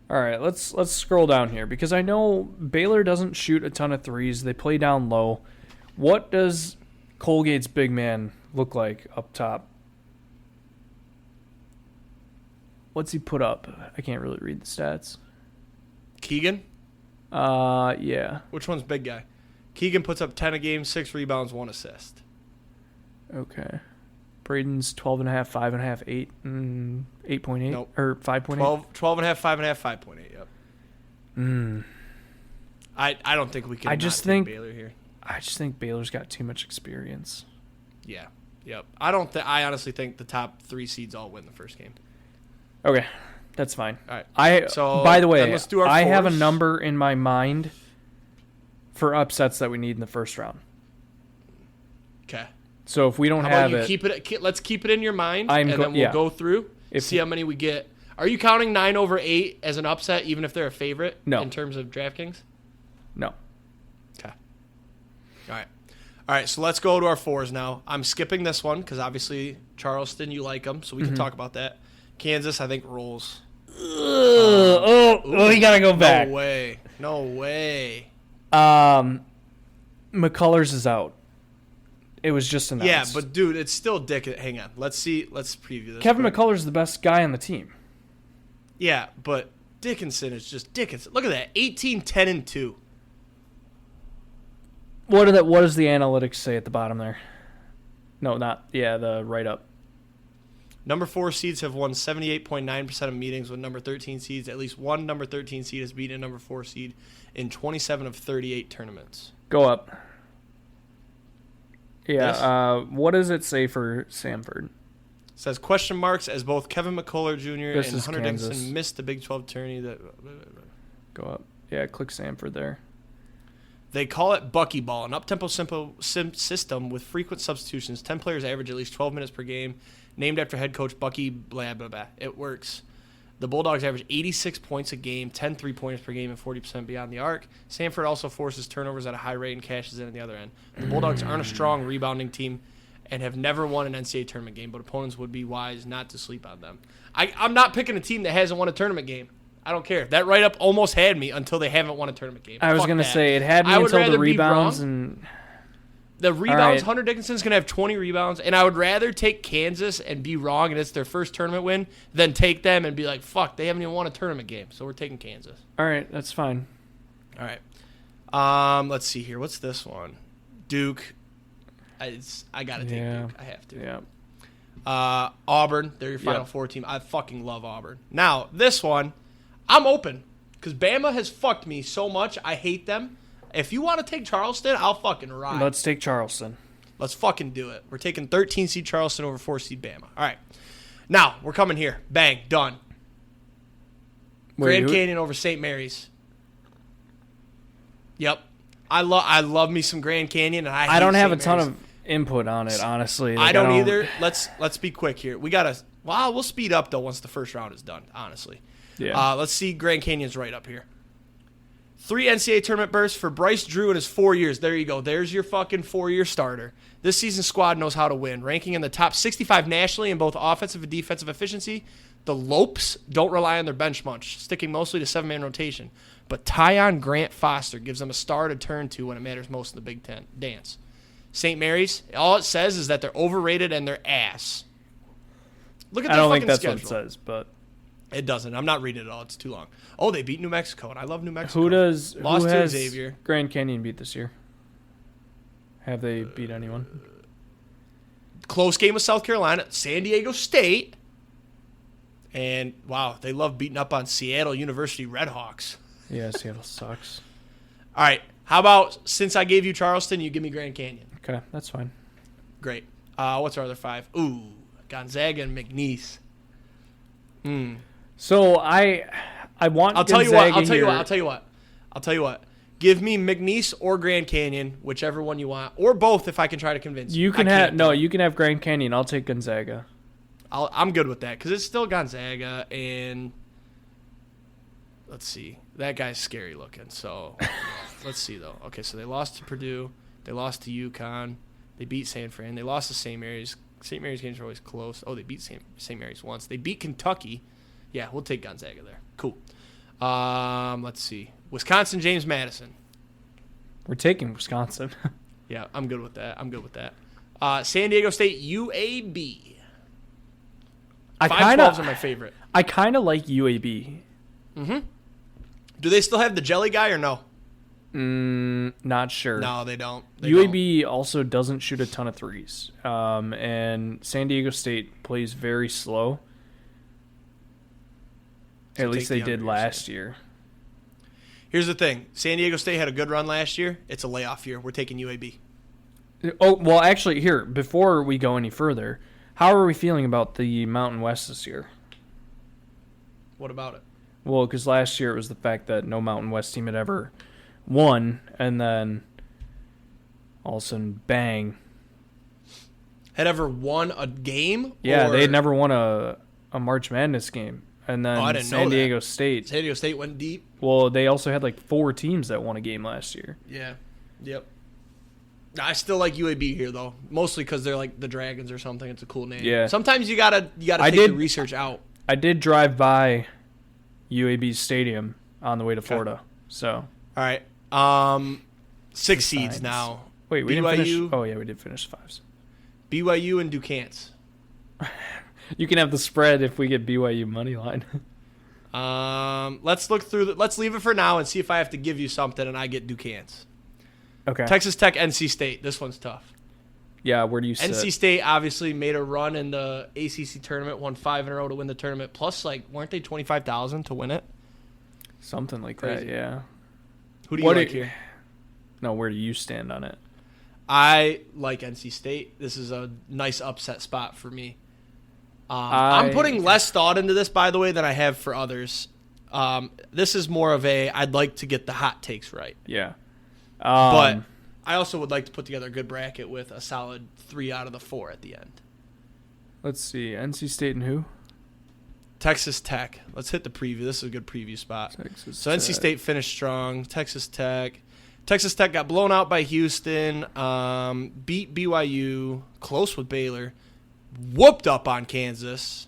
All right, let's scroll down here because I know Baylor doesn't shoot a ton of threes. They play down low. What does Colgate's big man look like up top? What's he put up? I can't really read the stats. Keegan. Yeah. Which one's big guy? Keegan puts up 10 a game, 6 rebounds, 1 assist. Okay. Braden's 12.5, 5.5, 8, 8.8, Nope. or 5.8. 12 and a half, 5.5, 5.8. Yep. I don't think we can. I just think Baylor here. I just think Baylor's got too much experience. Yeah. Yep. I honestly think the top 3 seeds all win the first game. Okay, that's fine. All right. So by the way, let's do our I have a fours. number in my mind for upsets that we need in the first round. Okay. So if we don't How have about you it, let's keep it in your mind, I'm and go- then we'll yeah. go through, If- see how many we get. Are you counting 9/8 as an upset, even if they're a favorite? No. In terms of DraftKings? no. Okay. All right. So let's go to our 4s now. I'm skipping this one because obviously Charleston, you like them, so we can talk about that. Kansas, I think rolls. We gotta go back. No way. McCullers is out. It was just announced. Yeah, but dude, it's still Dick. Hang on. Let's preview this. Kevin quick. McCullers is the best guy on the team. Yeah, but Dickinson is just Dickinson. Look at that. 18, 10, and 2. What does the analytics say at the bottom there? No, not the write up. Number 4 seeds have won 78.9% of meetings with number 13 seeds. At least one number 13 seed has beaten a number 4 seed in 27 of 38 tournaments. Go up. Yeah. This? What does it say for Samford? It says question marks as both Kevin McCullough Jr. This and is Hunter Kansas. Dickinson missed the Big 12 tourney. Go up. Yeah, click Samford there. They call it Bucky Ball, an up-tempo system with frequent substitutions. 10 players average at least 12 minutes per game. Named after head coach Bucky blah, blah, blah. It works. The Bulldogs average 86 points a game, 10 3-pointers per game, and 40% beyond the arc. Samford also forces turnovers at a high rate and cashes in at the other end. The Bulldogs aren't a strong rebounding team and have never won an NCAA tournament game, but opponents would be wise not to sleep on them. I'm not picking a team that hasn't won a tournament game. I don't care. That write-up almost had me until they haven't won a tournament game. I was Fuck going to that. say it had me I would until the rather be rebounds wrong. and The rebounds, right. Hunter Dickinson's going to have 20 rebounds, and I would rather take Kansas and be wrong and it's their first tournament win than take them and be like, fuck, they haven't even won a tournament game, so we're taking Kansas. all right, that's fine. All right. Let's see here. What's this one? Duke. I got to take Duke. I have to. Yeah. Auburn, they're your Final Yep. Four team. I fucking love Auburn. Now, this one, I'm open because Bama has fucked me so much. I hate them. If you want to take Charleston, I'll fucking ride. Let's take Charleston. Let's fucking do it. We're taking 13 seed Charleston over 4 seed Bama. All right. Now, we're coming here. Bang. Done. Grand Canyon over St. Mary's. Yep. I love me some Grand Canyon. And I don't hate have a St. ton Mary's. of input on it, honestly. I don't either. Let's be quick here. We'll speed up, though, once the first round is done, honestly. Yeah. Let's see Grand Canyon's right up here. 3 NCAA tournament berths for Bryce Drew in his 4 years. There you go. There's your fucking 4-year starter. This season's squad knows how to win. Ranking in the top 65 nationally in both offensive and defensive efficiency, the Lopes don't rely on their bench much, sticking mostly to 7-man rotation. But Tyon Grant Foster gives them a star to turn to when it matters most in the Big Ten dance. St. Mary's, all it says is that they're overrated and they're ass. Look at I their don't fucking think that's schedule. what it says, but It doesn't. I'm not reading it all. It's too long. Oh, they beat New Mexico, and I love New Mexico. who Lost has to Xavier. Grand Canyon beat this year? Have they beat anyone? Close game with South Carolina, San Diego State, and wow, they love beating up on Seattle University Redhawks. Yeah, Seattle sucks. All right, how about since I gave you Charleston, you give me Grand Canyon? Okay, that's fine. Great. What's our other 5? Ooh, Gonzaga and McNeese. So I want. I'll tell you what. Gonzaga I'll tell you what. Give me McNeese or Grand Canyon, whichever one you want, or both if I can try to convince you. You can I have can't, no. though. You can have Grand Canyon. I'll take Gonzaga. I'm good with that because it's still Gonzaga, and let's see. That guy's scary looking. So let's see though. Okay, so they lost to Purdue, they lost to UConn, they beat San Fran, they lost to St. Mary's. St. Mary's games are always close. Oh, they beat St. Mary's once. They beat Kentucky. Yeah, we'll take Gonzaga there. Cool. Let's see. Wisconsin, James Madison. We're taking Wisconsin. Yeah, I'm good with that. San Diego State, UAB. I 5-12s kind are of my favorite. I kind of like UAB. Do they still have the jelly guy or no? Not sure. No, they don't. UAB also doesn't shoot a ton of threes. And San Diego State plays very slow. So At least they the did under, last year. Here's the thing. San Diego State had a good run last year. It's a layoff year. We're taking UAB. Oh, well, actually, here, before we go any further, how are we feeling about the Mountain West this year? What about it? Well, because last year it was the fact that no Mountain West team had ever won, and then all of a sudden, bang. Had ever won a game? Yeah, they had never won a March Madness game. And then San Diego State. San Diego State went deep. Well, they also had like 4 teams that won a game last year. Yeah. Yep. I still like UAB here though, mostly because they're like the Dragons or something. It's a cool name. Yeah. Sometimes you gotta take the research out. I did drive by UAB's stadium on the way to Florida. So. All right. 6 seeds now. Wait, we didn't finish. Oh yeah, we did finish 5s. BYU and Duquesne. You can have the spread if we get BYU money line. Let's look through. Let's leave it for now and see if I have to give you something and I get Duquesne. Okay. Texas Tech, NC State. This one's tough. Yeah, where do you sit? NC State obviously made a run in the ACC tournament, won 5 in a row to win the tournament. Plus, like, weren't they 25,000 to win it? Something like Crazy. that. Yeah. Who do you like here? No, where do you stand on it? I like NC State. This is a nice upset spot for me. I'm putting less thought into this, by the way, than I have for others. This is more of a I'd like to get the hot takes right. Yeah. But I also would like to put together a good bracket with a solid 3 out of the 4 at the end. Let's see. NC State and who? Texas Tech. Let's hit the preview. This is a good preview spot. So Tech. NC State finished strong. Texas Tech got blown out by Houston. Beat BYU. Close with Baylor. Whooped up on Kansas.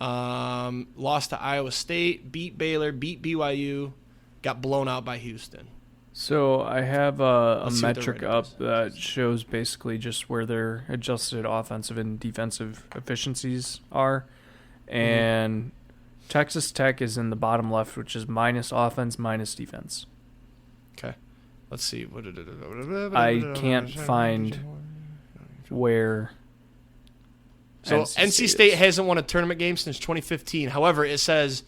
Lost to Iowa State. Beat Baylor. Beat BYU. Got blown out by Houston. So I have a Let's see what metric their rating up is. that shows basically just where their adjusted offensive and defensive efficiencies are. And Texas Tech is in the bottom left, which is minus offense, minus defense. Okay. Let's see. I can't find where. So NC State hasn't won a tournament game since 2015. However, it says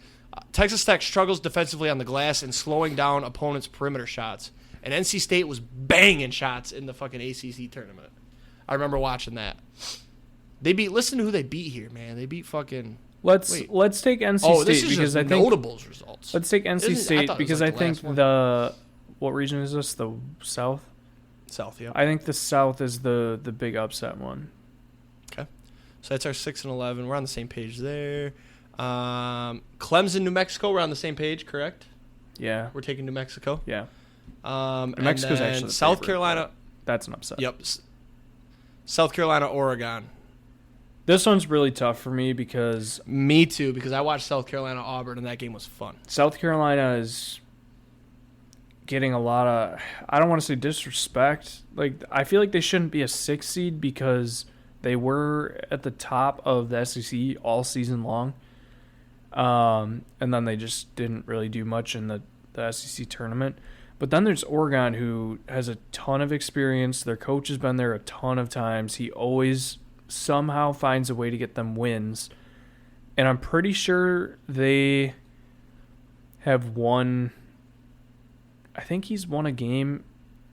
Texas Tech struggles defensively on the glass and slowing down opponents' perimeter shots. And NC State was banging shots in the fucking ACC tournament. I remember watching that. They beat. Listen to who they beat here, man. They beat fucking. Let's take NC State this is because just I think notables results. let's take NC State because I think what region is this? The South. South, yeah. I think the South is the big upset one. Okay, so that's our 6 and 11. We're on the same page there. Clemson, New Mexico. We're on the same page, correct? Yeah. We're taking New Mexico. Yeah. New Mexico's actually the South favorite, Carolina. That's an upset. Yep. South Carolina, Oregon. This one's really tough for me because Me too, because I watched South Carolina, Auburn, and that game was fun. South Carolina is getting a lot of, I don't want to say disrespect. Like, I feel like they shouldn't be a 6 seed because they were at the top of the SEC all season long. And then they just didn't really do much in the SEC tournament. But then there's Oregon, who has a ton of experience. Their coach has been there a ton of times. He always somehow finds a way to get them wins. And I'm pretty sure they have won, I think he's won a game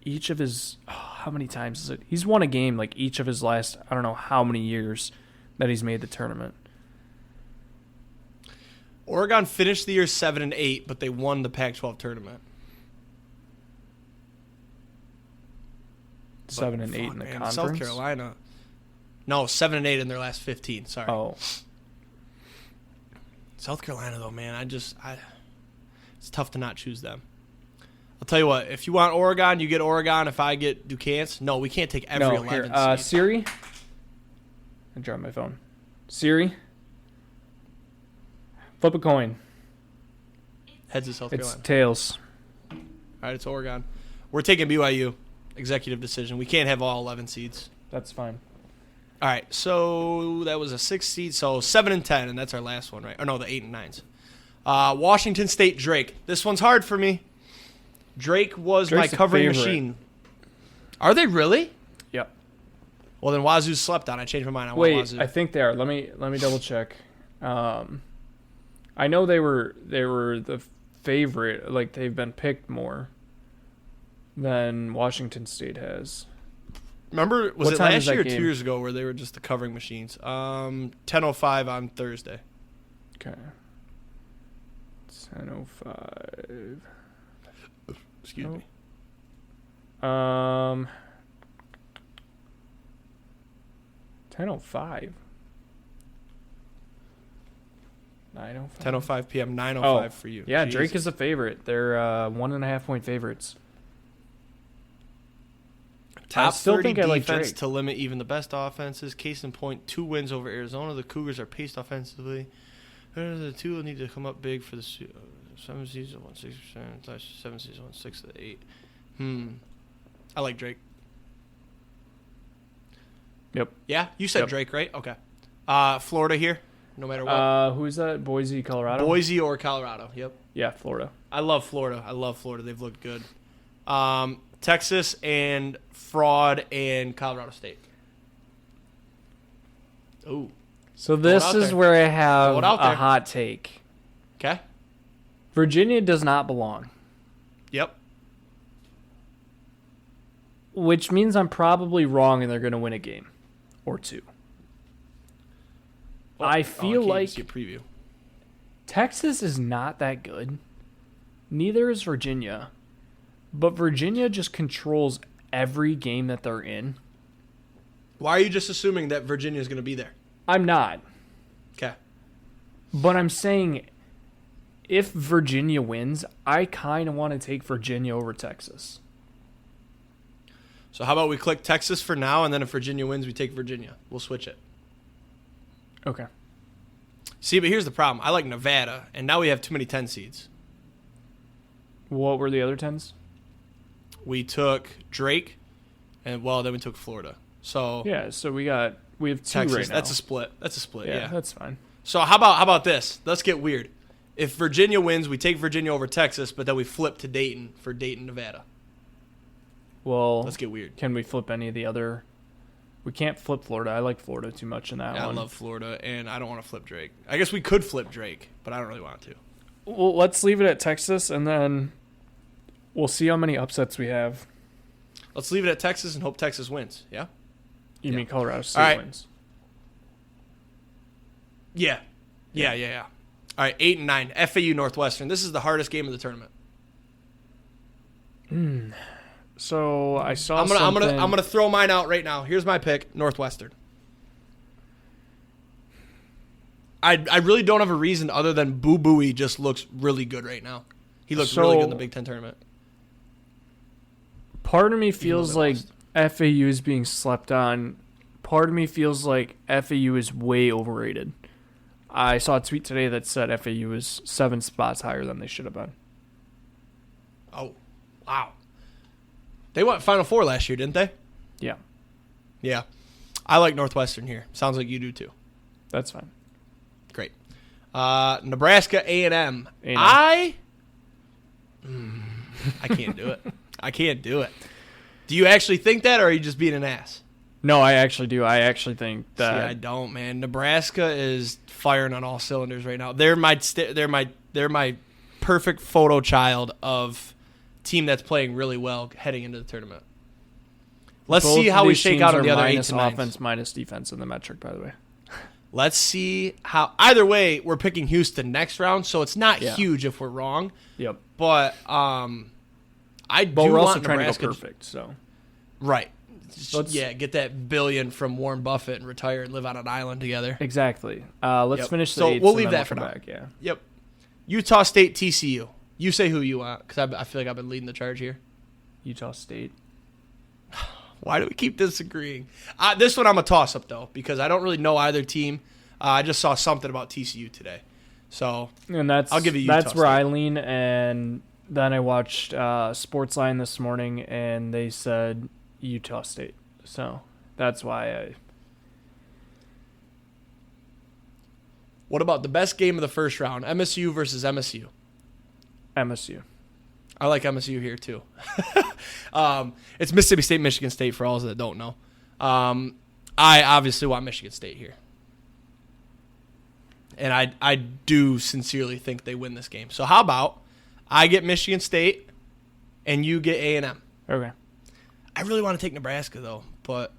each of his, how many times is it? He's won a game like each of his last, I don't know how many years that he's made the tournament. Oregon finished the year 7 and 8, but they won the Pac-12 tournament. 7 and 8 in the conference. South Carolina. No, 7 and 8 in their last 15. Sorry. Oh. South Carolina, though, man, it's tough to not choose them. I'll tell you what. If you want Oregon, you get Oregon. If I get Duquesne, no, we can't take every 11 seed. Siri. I dropped my phone. Siri. Flip a coin. Heads of South Carolina. It's tails. All right, it's Oregon. We're taking BYU. Executive decision. We can't have all 11 seeds. That's fine. All right, so that was a 6 seed. So 7 and 10, and that's our last one, right? Or no, the 8 and 9s. Washington State, Drake. This one's hard for me. Drake was Drake's my covering a favorite. machine. Are they really? Yep. Well, then Wazoo's slept on. I changed my mind. I want Wait, Wazoo. I think they are. Let me double check. I know they were the favorite. Like they've been picked more than Washington State has. Remember, was What it time last is that year or game? 2 years ago where they were just the covering machines? 10:05 on Thursday. Okay. 10:05. Excuse me. 10:05. 9:05. 10:05 p.m. 9:05 for you. Yeah, Jeez. Drake is a favorite. They're 1.5 point favorites. Top I still 30 think I like defense Drake. to limit even the best offenses. Case in point, 2 wins over Arizona. The Cougars are paced offensively. The 2 will need to come up big for the 7 seeds at 1.6%. 7 seeds 1.6 to 8. I like Drake. Yep. Yeah, you said Yep. Drake, right? Okay. Florida here, no matter what. Who's that? Boise, Colorado? Boise or Colorado. Yep. Yeah, Florida. I love Florida. They've looked good. Texas and fraud and Colorado State. Ooh. So this out is there. where I have Throw it out a there. hot take. Okay. Virginia does not belong, Yep. which means I'm probably wrong and they're going to win a game or 2. I feel like see a preview. Texas is not that good. Neither is Virginia. But Virginia just controls every game that they're in. Why are you just assuming that Virginia is going to be there? I'm not. Okay. But I'm saying if Virginia wins, I kind of want to take Virginia over Texas. So how about we click Texas for now, and then if Virginia wins, we take Virginia. We'll switch it. Okay. See, but here's the problem. I like Nevada, and now we have too many 10 seeds. What were the other 10s? We took Drake, and then we took Florida. So Yeah, so we have 2 Texas. right now. That's a split. Yeah. That's fine. So how about this? Let's get weird. If Virginia wins, we take Virginia over Texas, but then we flip to Dayton for Dayton, Nevada. Well, Let's get weird. can we flip any of the other? We can't flip Florida. I like Florida too much in that I one. love Florida, and I don't want to flip Drake. I guess we could flip Drake, but I don't really want to. Well, let's leave it at Texas, and then we'll see how many upsets we have. Let's leave it at Texas and hope Texas wins. Yeah? You Yeah. mean Colorado State All right. wins? Yeah. Yeah. All right, 8 and 9. FAU Northwestern. This is the hardest game of the tournament. So I saw I'm gonna something. throw mine out right now. Here's my pick, Northwestern. I really don't have a reason other than Boo Booey just looks really good right now. He looks really good in the Big Ten tournament. Part of me feels they like lost. FAU is being slept on. Part of me feels like FAU is way overrated. I saw a tweet today that said FAU is 7 spots higher than they should have been. Oh, wow. They went Final Four last year, didn't they? Yeah, Yeah. I like Northwestern here. Sounds like you do too. that's fine. Great. Nebraska A&M. A&M. I can't do it. I can't do it. Do you actually think that, or are you just being an ass? No, I actually do. I actually think See, that I don't, man. Nebraska is firing on all cylinders right now. They're my perfect photo child of team that's playing really well heading into the tournament. Let's both see how of we these shake teams out on are the other minus 8 and 9s. offense, minus defense in the metric, by the way. Let's see how. Either way, we're picking Houston next round, so it's not Yeah. huge if we're wrong. Yep. But I But do we're also want trying Nebraska to go perfect, so. Right. Let's- Yeah, get that billion from Warren Buffett and retire and live on an island together. Exactly. Let's Yep. finish the So eights we'll and leave then that we'll for come now. back, yeah. Yep. Utah State, TCU. You say who you want, because I feel like I've been leading the charge here. Utah State. Why do we keep disagreeing? This one I'm a toss-up, though, because I don't really know either team. I just saw something about TCU today. So, And that's I'll give you Utah that's where State. I lean, and then I watched Sportsline this morning, and they said Utah State. So that's why I. What about the best game of the first round? MSU versus MSU. MSU. I like MSU here too. It's Mississippi State, Michigan State for all that don't know. I obviously want Michigan State here. And I do sincerely think they win this game. So how about I get Michigan State and you get A&M? Okay. I really want to take Nebraska though, but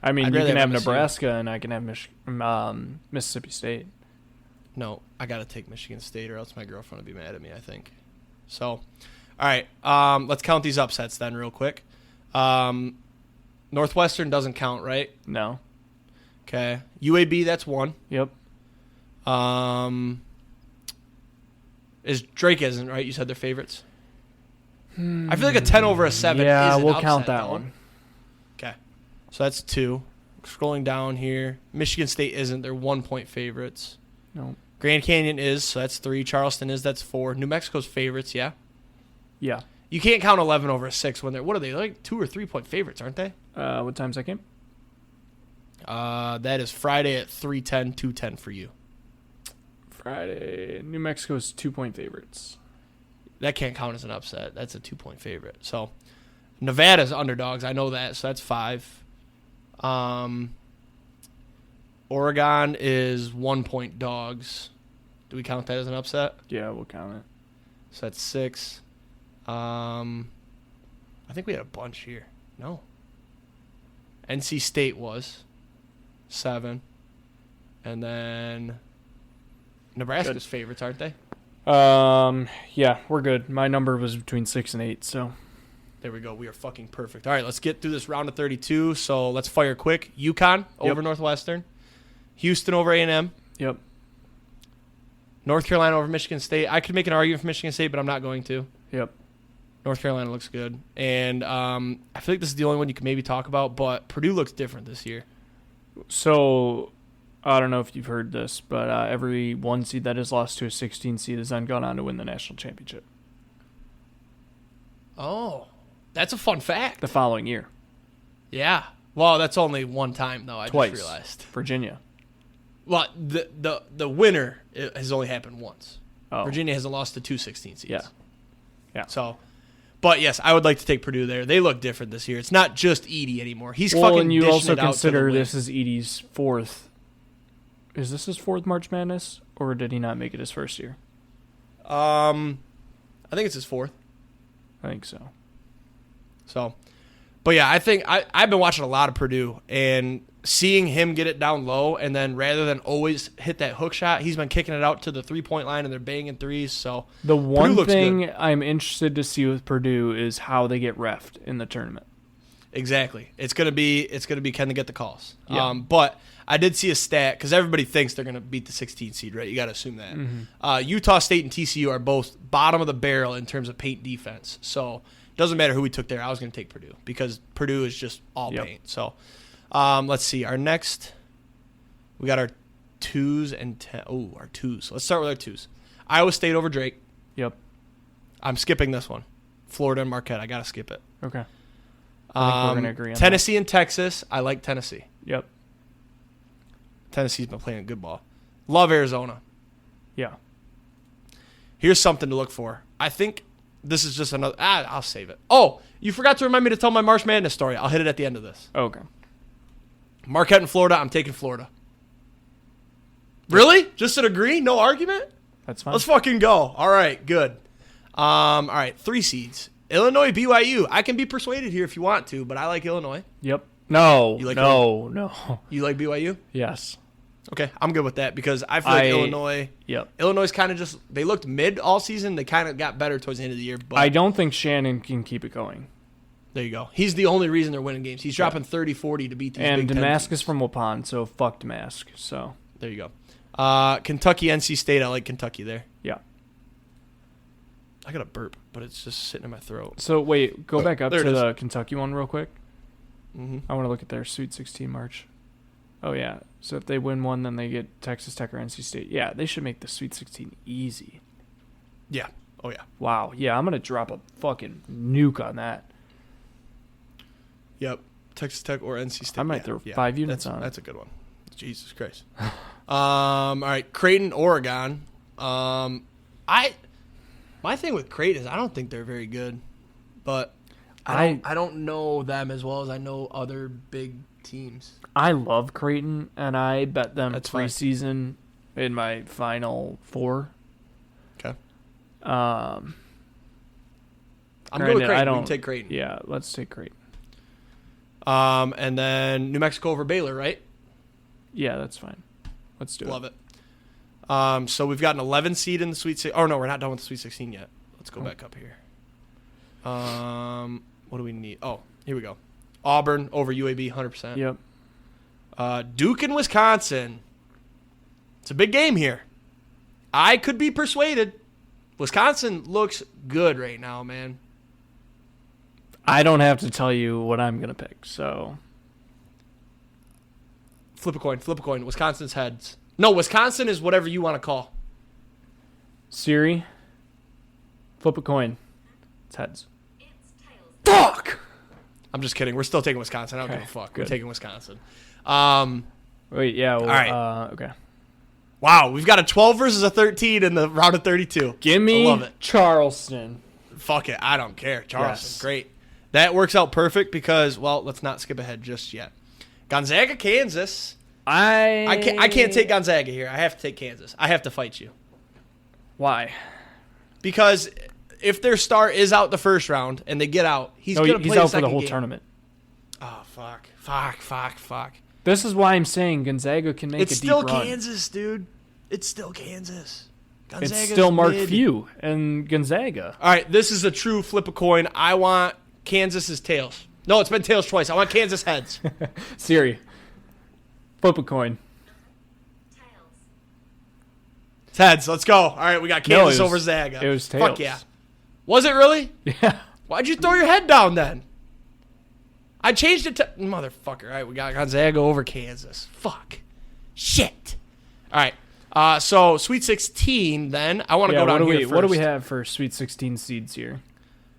I mean, I'd you rather can have have MSU. Nebraska and I can have Mississippi State. no, I got to take Michigan State or else my girlfriend will be mad at me, I think. So, all right, let's count these upsets then real quick. Northwestern doesn't count, right? No. Okay. UAB, that's one. Yep. Is Drake isn't, right? You said they're favorites? I feel like a 10 over a 7 Yeah, is an we'll upset, count that though. one. Okay. So that's 2. Scrolling down here. Michigan State isn't. They're 1-point favorites. No. Grand Canyon is, so that's 3. Charleston is, that's 4. New Mexico's favorites, yeah? Yeah. You can't count 11 over a 6 when they're, what are they, like 2 or 3-point favorites, aren't they? What time's that game? That is Friday at 3:10, 2:10 for you. Friday. New Mexico's 2-point favorites. That can't count as an upset. That's a 2-point favorite. So Nevada's underdogs. I know that. So that's 5. Oregon is 1-point dogs. Do we count that as an upset? Yeah, we'll count it. So that's 6. I think we had a bunch here. No. NC State was 7. And then Nebraska's favorites, aren't they? Yeah, we're good. My number was between 6 and 8, so. There we go. We are fucking perfect. All right, let's get through this round of 32. So let's fire quick. UConn over Northwestern. Houston over A&M. Yep. North Carolina over Michigan State. I could make an argument for Michigan State, but I'm not going to. Yep. North Carolina looks good. And I feel like this is the only one you can maybe talk about, but Purdue looks different this year. So, I don't know if you've heard this, but every 1 seed that has lost to a 16 seed has then gone on to win the national championship Oh, that's a fun fact. the following year. Yeah. Well, that's only one time, though, I Twice. just realized. Virginia. Well, the winner has only happened once. Oh. Virginia hasn't lost to 2 16 seeds. Yeah. Yeah. So, but yes, I would like to take Purdue there. They look different this year. It's not just Edey anymore. He's Well, fucking and you dishing also it out to consider the win. this is Edie's 4th. Is this his 4th March Madness, or did he not make it his first year? I think it's his 4th. I think so. So, but yeah, I think I've been watching a lot of Purdue and seeing him get it down low, and then rather than always hit that hook shot, he's been kicking it out to the 3-point line and they're banging threes. So The one looks thing I'm interested to see with Purdue is how they get reffed in the tournament. exactly, it's gonna be can they get the calls? Yeah. But I did see a stat because everybody thinks they're gonna beat the 16 seed, right? You got to assume that. Mm-hmm. Utah State and TCU are both bottom of the barrel in terms of paint defense. So it doesn't matter who we took there. I was gonna take Purdue because Purdue is just all Yep. paint. So. Let's see. Our next, we got our 2s and 10. Oh, our 2s. Let's start with our 2s. Iowa State over Drake. Yep. I'm skipping this one. Florida and Marquette. I gotta skip it. Okay. I think we're gonna agree on Tennessee and Texas. I like Tennessee. Yep. Tennessee's been playing a good ball. Love Arizona. Yeah. Here's something to look for. I think this is just another. I'll save it. Oh, you forgot to remind me to tell my March Madness story. I'll hit it at the end of this. Okay. Marquette and Florida. I'm taking Florida. Really? Just an agree? No argument? That's fine. Let's fucking go. All right, good. All right, 3 seeds. Illinois, BYU. I can be persuaded here if you want to, but I like Illinois. Yep. No. You like no. You like BYU? Yes. Okay, I'm good with that because I feel like Illinois. Yep. Illinois kind of just they looked mid all season. They kind of got better towards the end of the year. But I don't think Shannon can keep it going. there you go. He's the only reason they're winning games. He's dropping 30, 40 to beat these And Big Ten Damascus teams. from Waupun, so fuck Damascus. So There you go. Kentucky, NC State. I like Kentucky there. yeah. I got a burp, but it's just sitting in my throat. So wait, go back up There to it is. the Kentucky one real quick. Mm-hmm. I want to look at their Sweet 16 March. Oh yeah. So if they win one, then they get Texas Tech or NC State. Yeah, they should make the Sweet 16 easy. Yeah. Oh yeah. Wow. Yeah, I'm gonna drop a fucking nuke on that. Yep. Texas Tech or NC State. I might throw 5 units that's, on it. That's a good one. Jesus Christ. All right, Creighton, Oregon. My thing with Creighton is I don't think they're very good, but I don't know them as well as I know other big teams. I love Creighton, and I bet them That's fine. preseason in my Final Four. Okay. Um, I'm good with granted, Creighton. I We don't can take Creighton. Yeah, let's take Creighton. And then New Mexico over Baylor, right? Yeah, that's fine. Let's do Love it. So we've got an 11 seed in the Sweet 16. Oh, no, we're not done with the Sweet 16 yet. Let's go back up here. What do we need? Oh, here we go. Auburn over UAB, 100%. Yep. Duke and Wisconsin. It's a big game here. I could be persuaded. Wisconsin looks good right now, man. I don't have to tell you what I'm going to pick, so. Flip a coin. Wisconsin's heads. No, Wisconsin is whatever you want to call. Siri, flip a coin. It's heads. Fuck! I'm just kidding. We're still taking Wisconsin. I don't Okay, give a fuck. good. We're taking Wisconsin. Wait, yeah. Well, All right. Okay. Wow, we've got a 12 versus a 13 in the round of 32. Give me I love it. Charleston. Fuck it. I don't care. Charleston, Yes. great. That works out perfect because, well, let's not skip ahead just yet. Gonzaga, Kansas. I can't take Gonzaga here. I have to take Kansas. I have to fight you. Why? Because if their star is out the first round and they get out, he's going to play out the for the second whole game. tournament. Oh, fuck. This is why I'm saying Gonzaga can make It's a deep still run. Kansas, dude. It's still Kansas. It's Gonzaga's still Mark mid. Few and Gonzaga. All right, this is a true flip a coin. I want Kansas's tails. No, it's been tails twice. I want Kansas heads. Siri, flip a coin. It's heads. Let's go. All right, we got No, Kansas it was- over Zaga. it was Fuck tails. yeah. Was it really? Yeah. Why'd you throw your head down then? I changed it to motherfucker. All right, we got Gonzaga over Kansas. Fuck. Shit. All right. So Sweet 16. Then I want to go down here first. What do we have for Sweet 16 seeds here?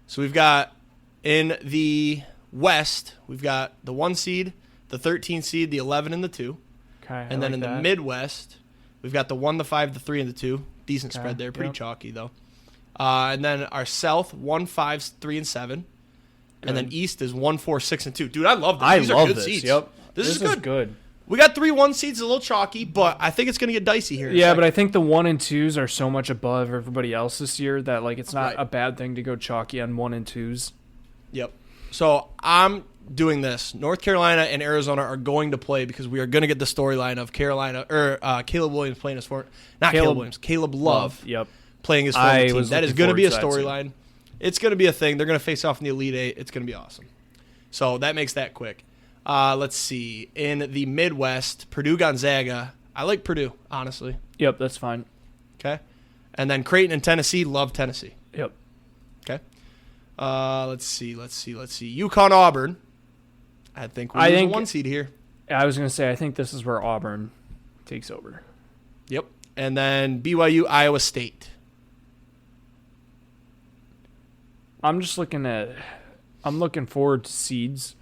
So we've got in the West, we've got the 1 seed, the 13 seed, the 11, and the 2. Okay. And then in the Midwest, we've got the 1, the 5, the 3, and the 2. Decent Okay, spread there. Pretty yep. chalky, though. And then our South, 1, 5, 3, and 7. And then Good. East is 1, 4, 6, and 2. Dude, I love this. I These love are good this. seeds. Yep. This is good. good. We got 3 1 seeds, a little chalky, but I think it's going to get dicey here. Yeah, but I think the 1 and 2s are so much above everybody else this year that like it's not Right. a bad thing to go chalky on 1 and 2s. Yep. So I'm doing this. North Carolina and Arizona are going to play because we are going to get the storyline of Caleb Williams playing his Caleb Love Yep. playing his I former team. was That is looking going to be a forward to that, storyline. It's going to be a thing. They're going to face off in the Elite Eight. It's going to be awesome. So that makes that quick. Let's see. In the Midwest, Purdue Gonzaga. I like Purdue, honestly. Yep, that's fine. Okay. And then Creighton and Tennessee. Love Tennessee. Yep. Okay. Let's see. UConn Auburn. I think we're I losing think- 1 seed here. I was going to say I think this is where Auburn takes over. Yep. And then BYU Iowa State. I'm looking forward to seeds.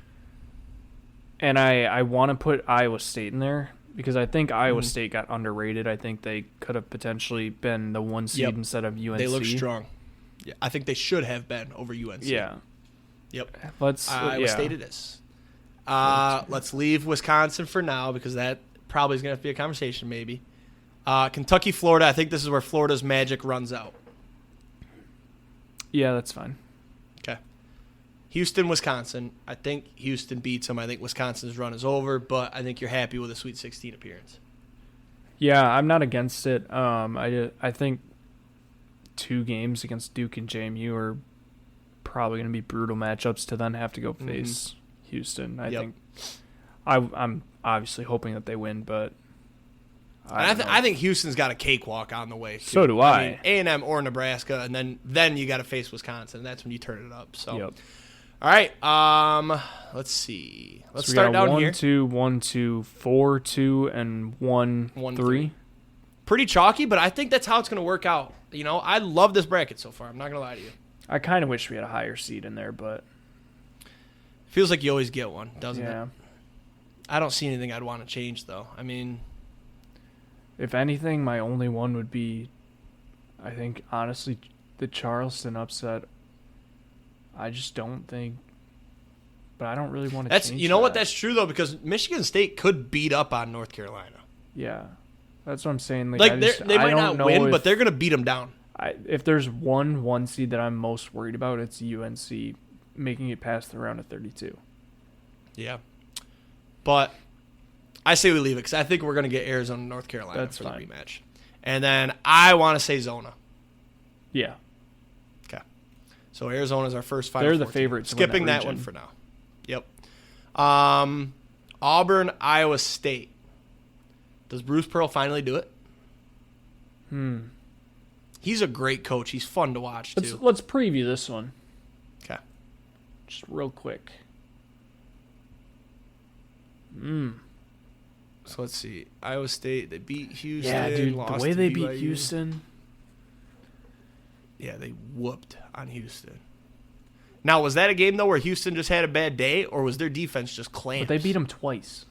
And I want to put Iowa State in there because I think Iowa State got underrated. I think they could have potentially been the 1 seed Yep. instead of UNC. They look strong. Yeah, I think they should have been over UNC. Yeah. Yep. Iowa State it is. Let's leave Wisconsin for now because that probably is going to have to be a conversation maybe. Kentucky, Florida. I think this is where Florida's magic runs out. Yeah, that's fine. Okay. Houston, Wisconsin. I think Houston beats them. I think Wisconsin's run is over, but I think you're happy with a Sweet 16 appearance. Yeah, I'm not against it. I think 2 games against Duke and JMU are probably going to be brutal matchups to then have to go face Houston. I think I'm obviously hoping that they win, but I think Houston's got a cakewalk on the way. Too. So do I. A&M or Nebraska, and then you got to face Wisconsin. That's when you turn it up. So, Yep. All right. Let's see. Let's So we start got down 1, here. 2, 1, 2, 4, 2, and 1, 1, 3. Pretty chalky, but I think that's how it's going to work out. You know, I love this bracket so far. I'm not going to lie to you. I kind of wish we had a higher seed in there, but Feels like you always get one, doesn't yeah. it? I don't see anything I'd want to change, though. I mean, If anything, my only one would be, I think, honestly, the Charleston upset. I just don't think, but I don't really want to change You know what? that. That's true, though, because Michigan State could beat up on North Carolina. Yeah, that's what I'm saying. Like, they I might don't not know win, if, but they're going to beat them down. if there's one seed that I'm most worried about, it's UNC making it past the round of 32. Yeah. But I say we leave it because I think we're going to get Arizona and North Carolina That's for fine. the rematch. And then I want to say Zona. Yeah, Okay. So Arizona's our first Final they're the Four team. favorites. to win Skipping that one region. for now. Yep. Auburn, Iowa State. Does Bruce Pearl finally do it? He's a great coach. He's fun to watch, too. Let's preview this one Okay. just real quick. So let's see. Iowa State, they beat Houston. Yeah, dude, the lost way to they beat BYU. Houston. Yeah, they whooped on Houston. Now, was that a game, though, where Houston just had a bad day, or was their defense just clamps? But they beat them twice.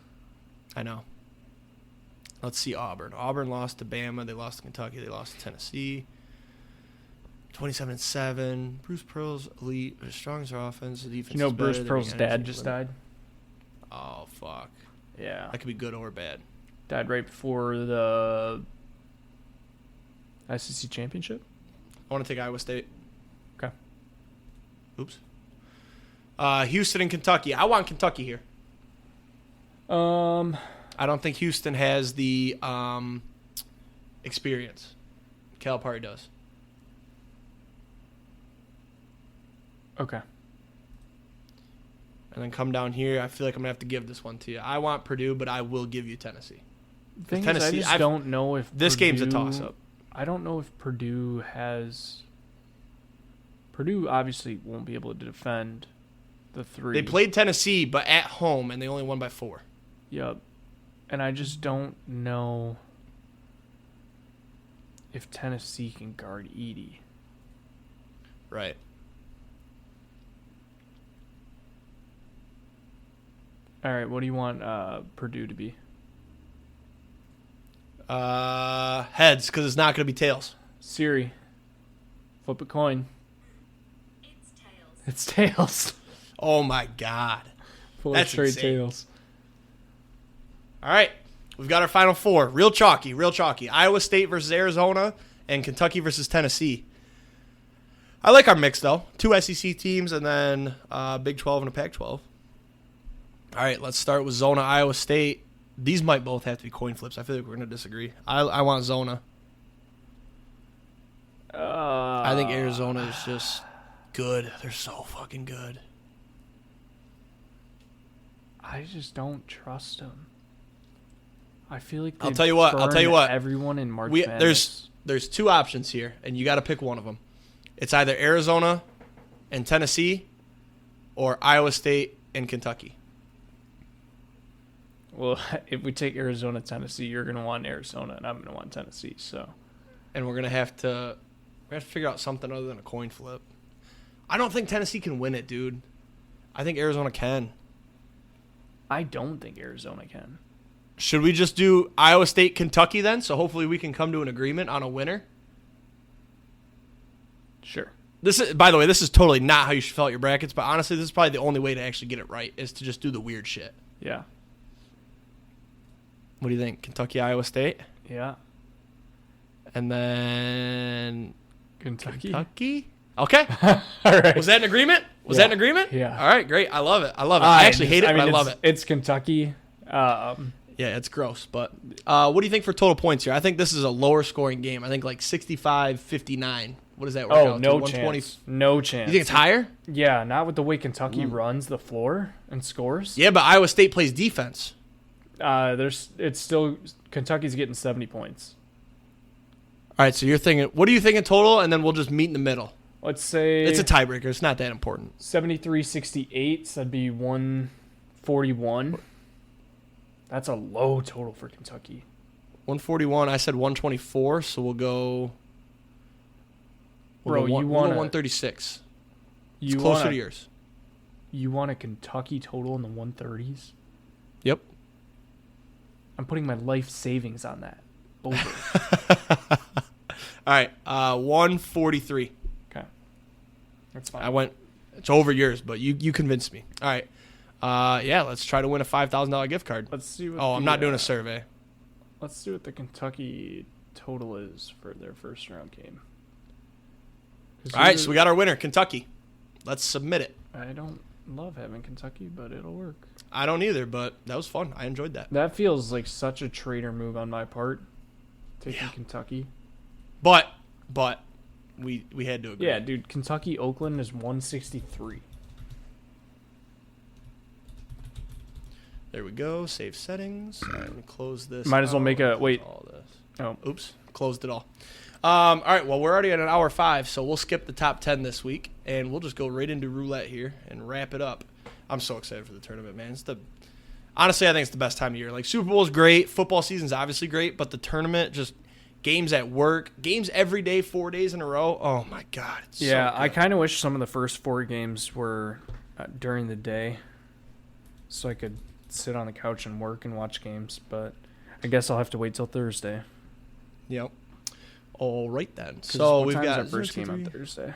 I know. Let's see Auburn. Auburn lost to Bama. They lost to Kentucky. They lost to Tennessee. 27-7. Bruce Pearl's elite. As strong as their offense, the defense You know, is better. Bruce They're Pearl's the dad NFC just winner. died. Oh, fuck. Yeah, That could be good or bad. died right before the SEC championship. I want to take Iowa State. Okay. Oops. Houston and Kentucky. I want Kentucky here. I don't think Houston has the experience. Calipari does. Okay. And then come down here. I feel like I'm going to have to give this one to you. I want Purdue, but I will give you Tennessee. Thing Tennessee, is, I just don't know if This game's a Purdue- toss-up. I don't know if Purdue has. Purdue obviously won't be able to defend the three. They played Tennessee, but at home, and they only won by 4. Yep. And I just don't know if Tennessee can guard Edie. Right. All right, what do you want Purdue to be? Heads, because it's not going to be tails. Siri, flip a coin. It's tails. It's tails. Oh, my God. Four That's straight insane. tails. All right. We've got our Final Four. Real chalky, real chalky. Iowa State versus Arizona and Kentucky versus Tennessee. I like our mix, though. 2 SEC teams and then Big 12 and a Pac 12. All right, let's start with Zona, Iowa State. These might both have to be coin flips. I feel like we're going to disagree. I want Zona. I think Arizona is just good. They're so fucking good. I just don't trust them. I feel like I'll they'd tell you what, burn everyone in March Madness. There's 2 options here, and you got to pick one of them. It's either Arizona and Tennessee or Iowa State and Kentucky. Well, if we take Arizona, Tennessee, you're going to want Arizona, and I'm going to want Tennessee. So, And we're going to have to figure out something other than a coin flip. I don't think Tennessee can win it, dude. I think Arizona can. I don't think Arizona can. Should we just do Iowa State, Kentucky then? So hopefully we can come to an agreement on a winner. Sure. This is, by the way, this is totally not how you should fill out your brackets, but honestly, this is probably the only way to actually get it right is to just do the weird shit. Yeah. What do you think? Kentucky, Iowa State? Yeah. And then Kentucky. Kentucky? Okay. All right. Was that an agreement? Was Yeah. that an agreement? Yeah. All right, great. I love it. I actually hate it, but I love it. It's Kentucky. Yeah, it's gross. But what do you think for total points here? I think this is a lower scoring game. I think like 65-59. What does that work out to? No 120? chance. No chance. You think it's higher? Yeah, not with the way Kentucky runs the floor and scores. Yeah, but Iowa State plays defense. It's still Kentucky's getting 70 points. All right, so you're thinking, what do you think in total? And then we'll just meet in the middle. Let's say It's a tiebreaker. It's not that important. 73-68, so that'd be 141. That's a low total for Kentucky. 141. I said 124, so we'll go. Bro, you we'll go want 136. You It's closer want to yours. You want a Kentucky total in the 130s? Yep. I'm putting my life savings on that. over. All right, 143. Okay. That's fine. I went. It's over yours, but you convinced me. All right. Yeah, let's try to win a $5,000 gift card. Let's see what Oh, I'm the, not doing a survey. Let's see what the Kentucky total is for their first round game. All right, so we got our winner, Kentucky. Let's submit it. I don't love having Kentucky, but it'll work. I don't either, but that was fun. I enjoyed that. That feels like such a traitor move on my part, taking Kentucky. But we had to agree. Yeah, dude, Kentucky Oakland is 163. There we go. Save settings. All right, let me close this. Might as well out. make a- wait. All this. Oh, Oops, closed it all. All right, well, we're already at an hour 5, so we'll skip the top 10 this week, and we'll just go right into roulette here and wrap it up. I'm so excited for the tournament, man. Honestly, I think it's the best time of year. Like, Super Bowl is great. Football season's obviously great, but the tournament, just games at work, games every day, 4 days in a row. Oh, my God. It's yeah, so I good. kind of wish some of the first 4 games were during the day so I could sit on the couch and work and watch games, but I guess I'll have to wait till Thursday. Yep. All right, then. 'Cause So what we've time's got our first game on Thursday.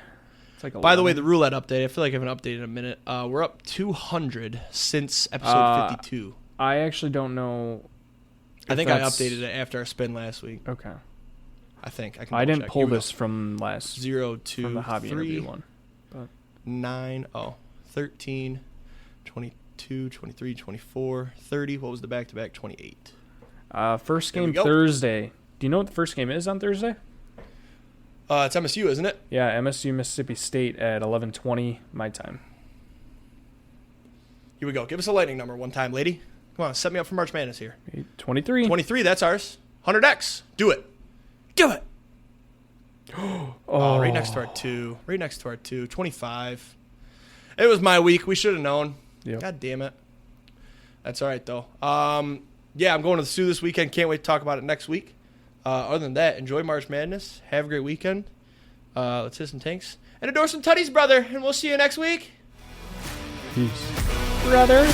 It's like By the way, 11. the roulette update, I feel like I haven't updated in a minute. We're up 200 since episode 52. I actually don't know. I think if I that's- updated it after our spin last week. Okay. I think. I can I didn't double-check. pull Here we go. this from last 0, 2, from the hobby 3, interview one. 9, 13, 22, 23, 24, 30. What was the back-to-back? 28. First There we game go. Thursday. Do you know what the first game is on Thursday? It's MSU, isn't it? Yeah, MSU Mississippi State at 11:20 my time. Here we go. Give us a lightning number one time, lady. Come on, set me up for March Madness here. 23. 23, that's ours. 100X. Do it. Do it. Oh, right next to our 2. Right next to our 2. 25. It was my week. We should have known. Yep. God damn it. That's all right, though. Yeah, I'm going to the Sioux this weekend. Can't wait to talk about it next week. Other than that, enjoy March Madness. Have a great weekend. Let's hit some tanks. And adore some tutties, brother. And we'll see you next week. Peace. Brother.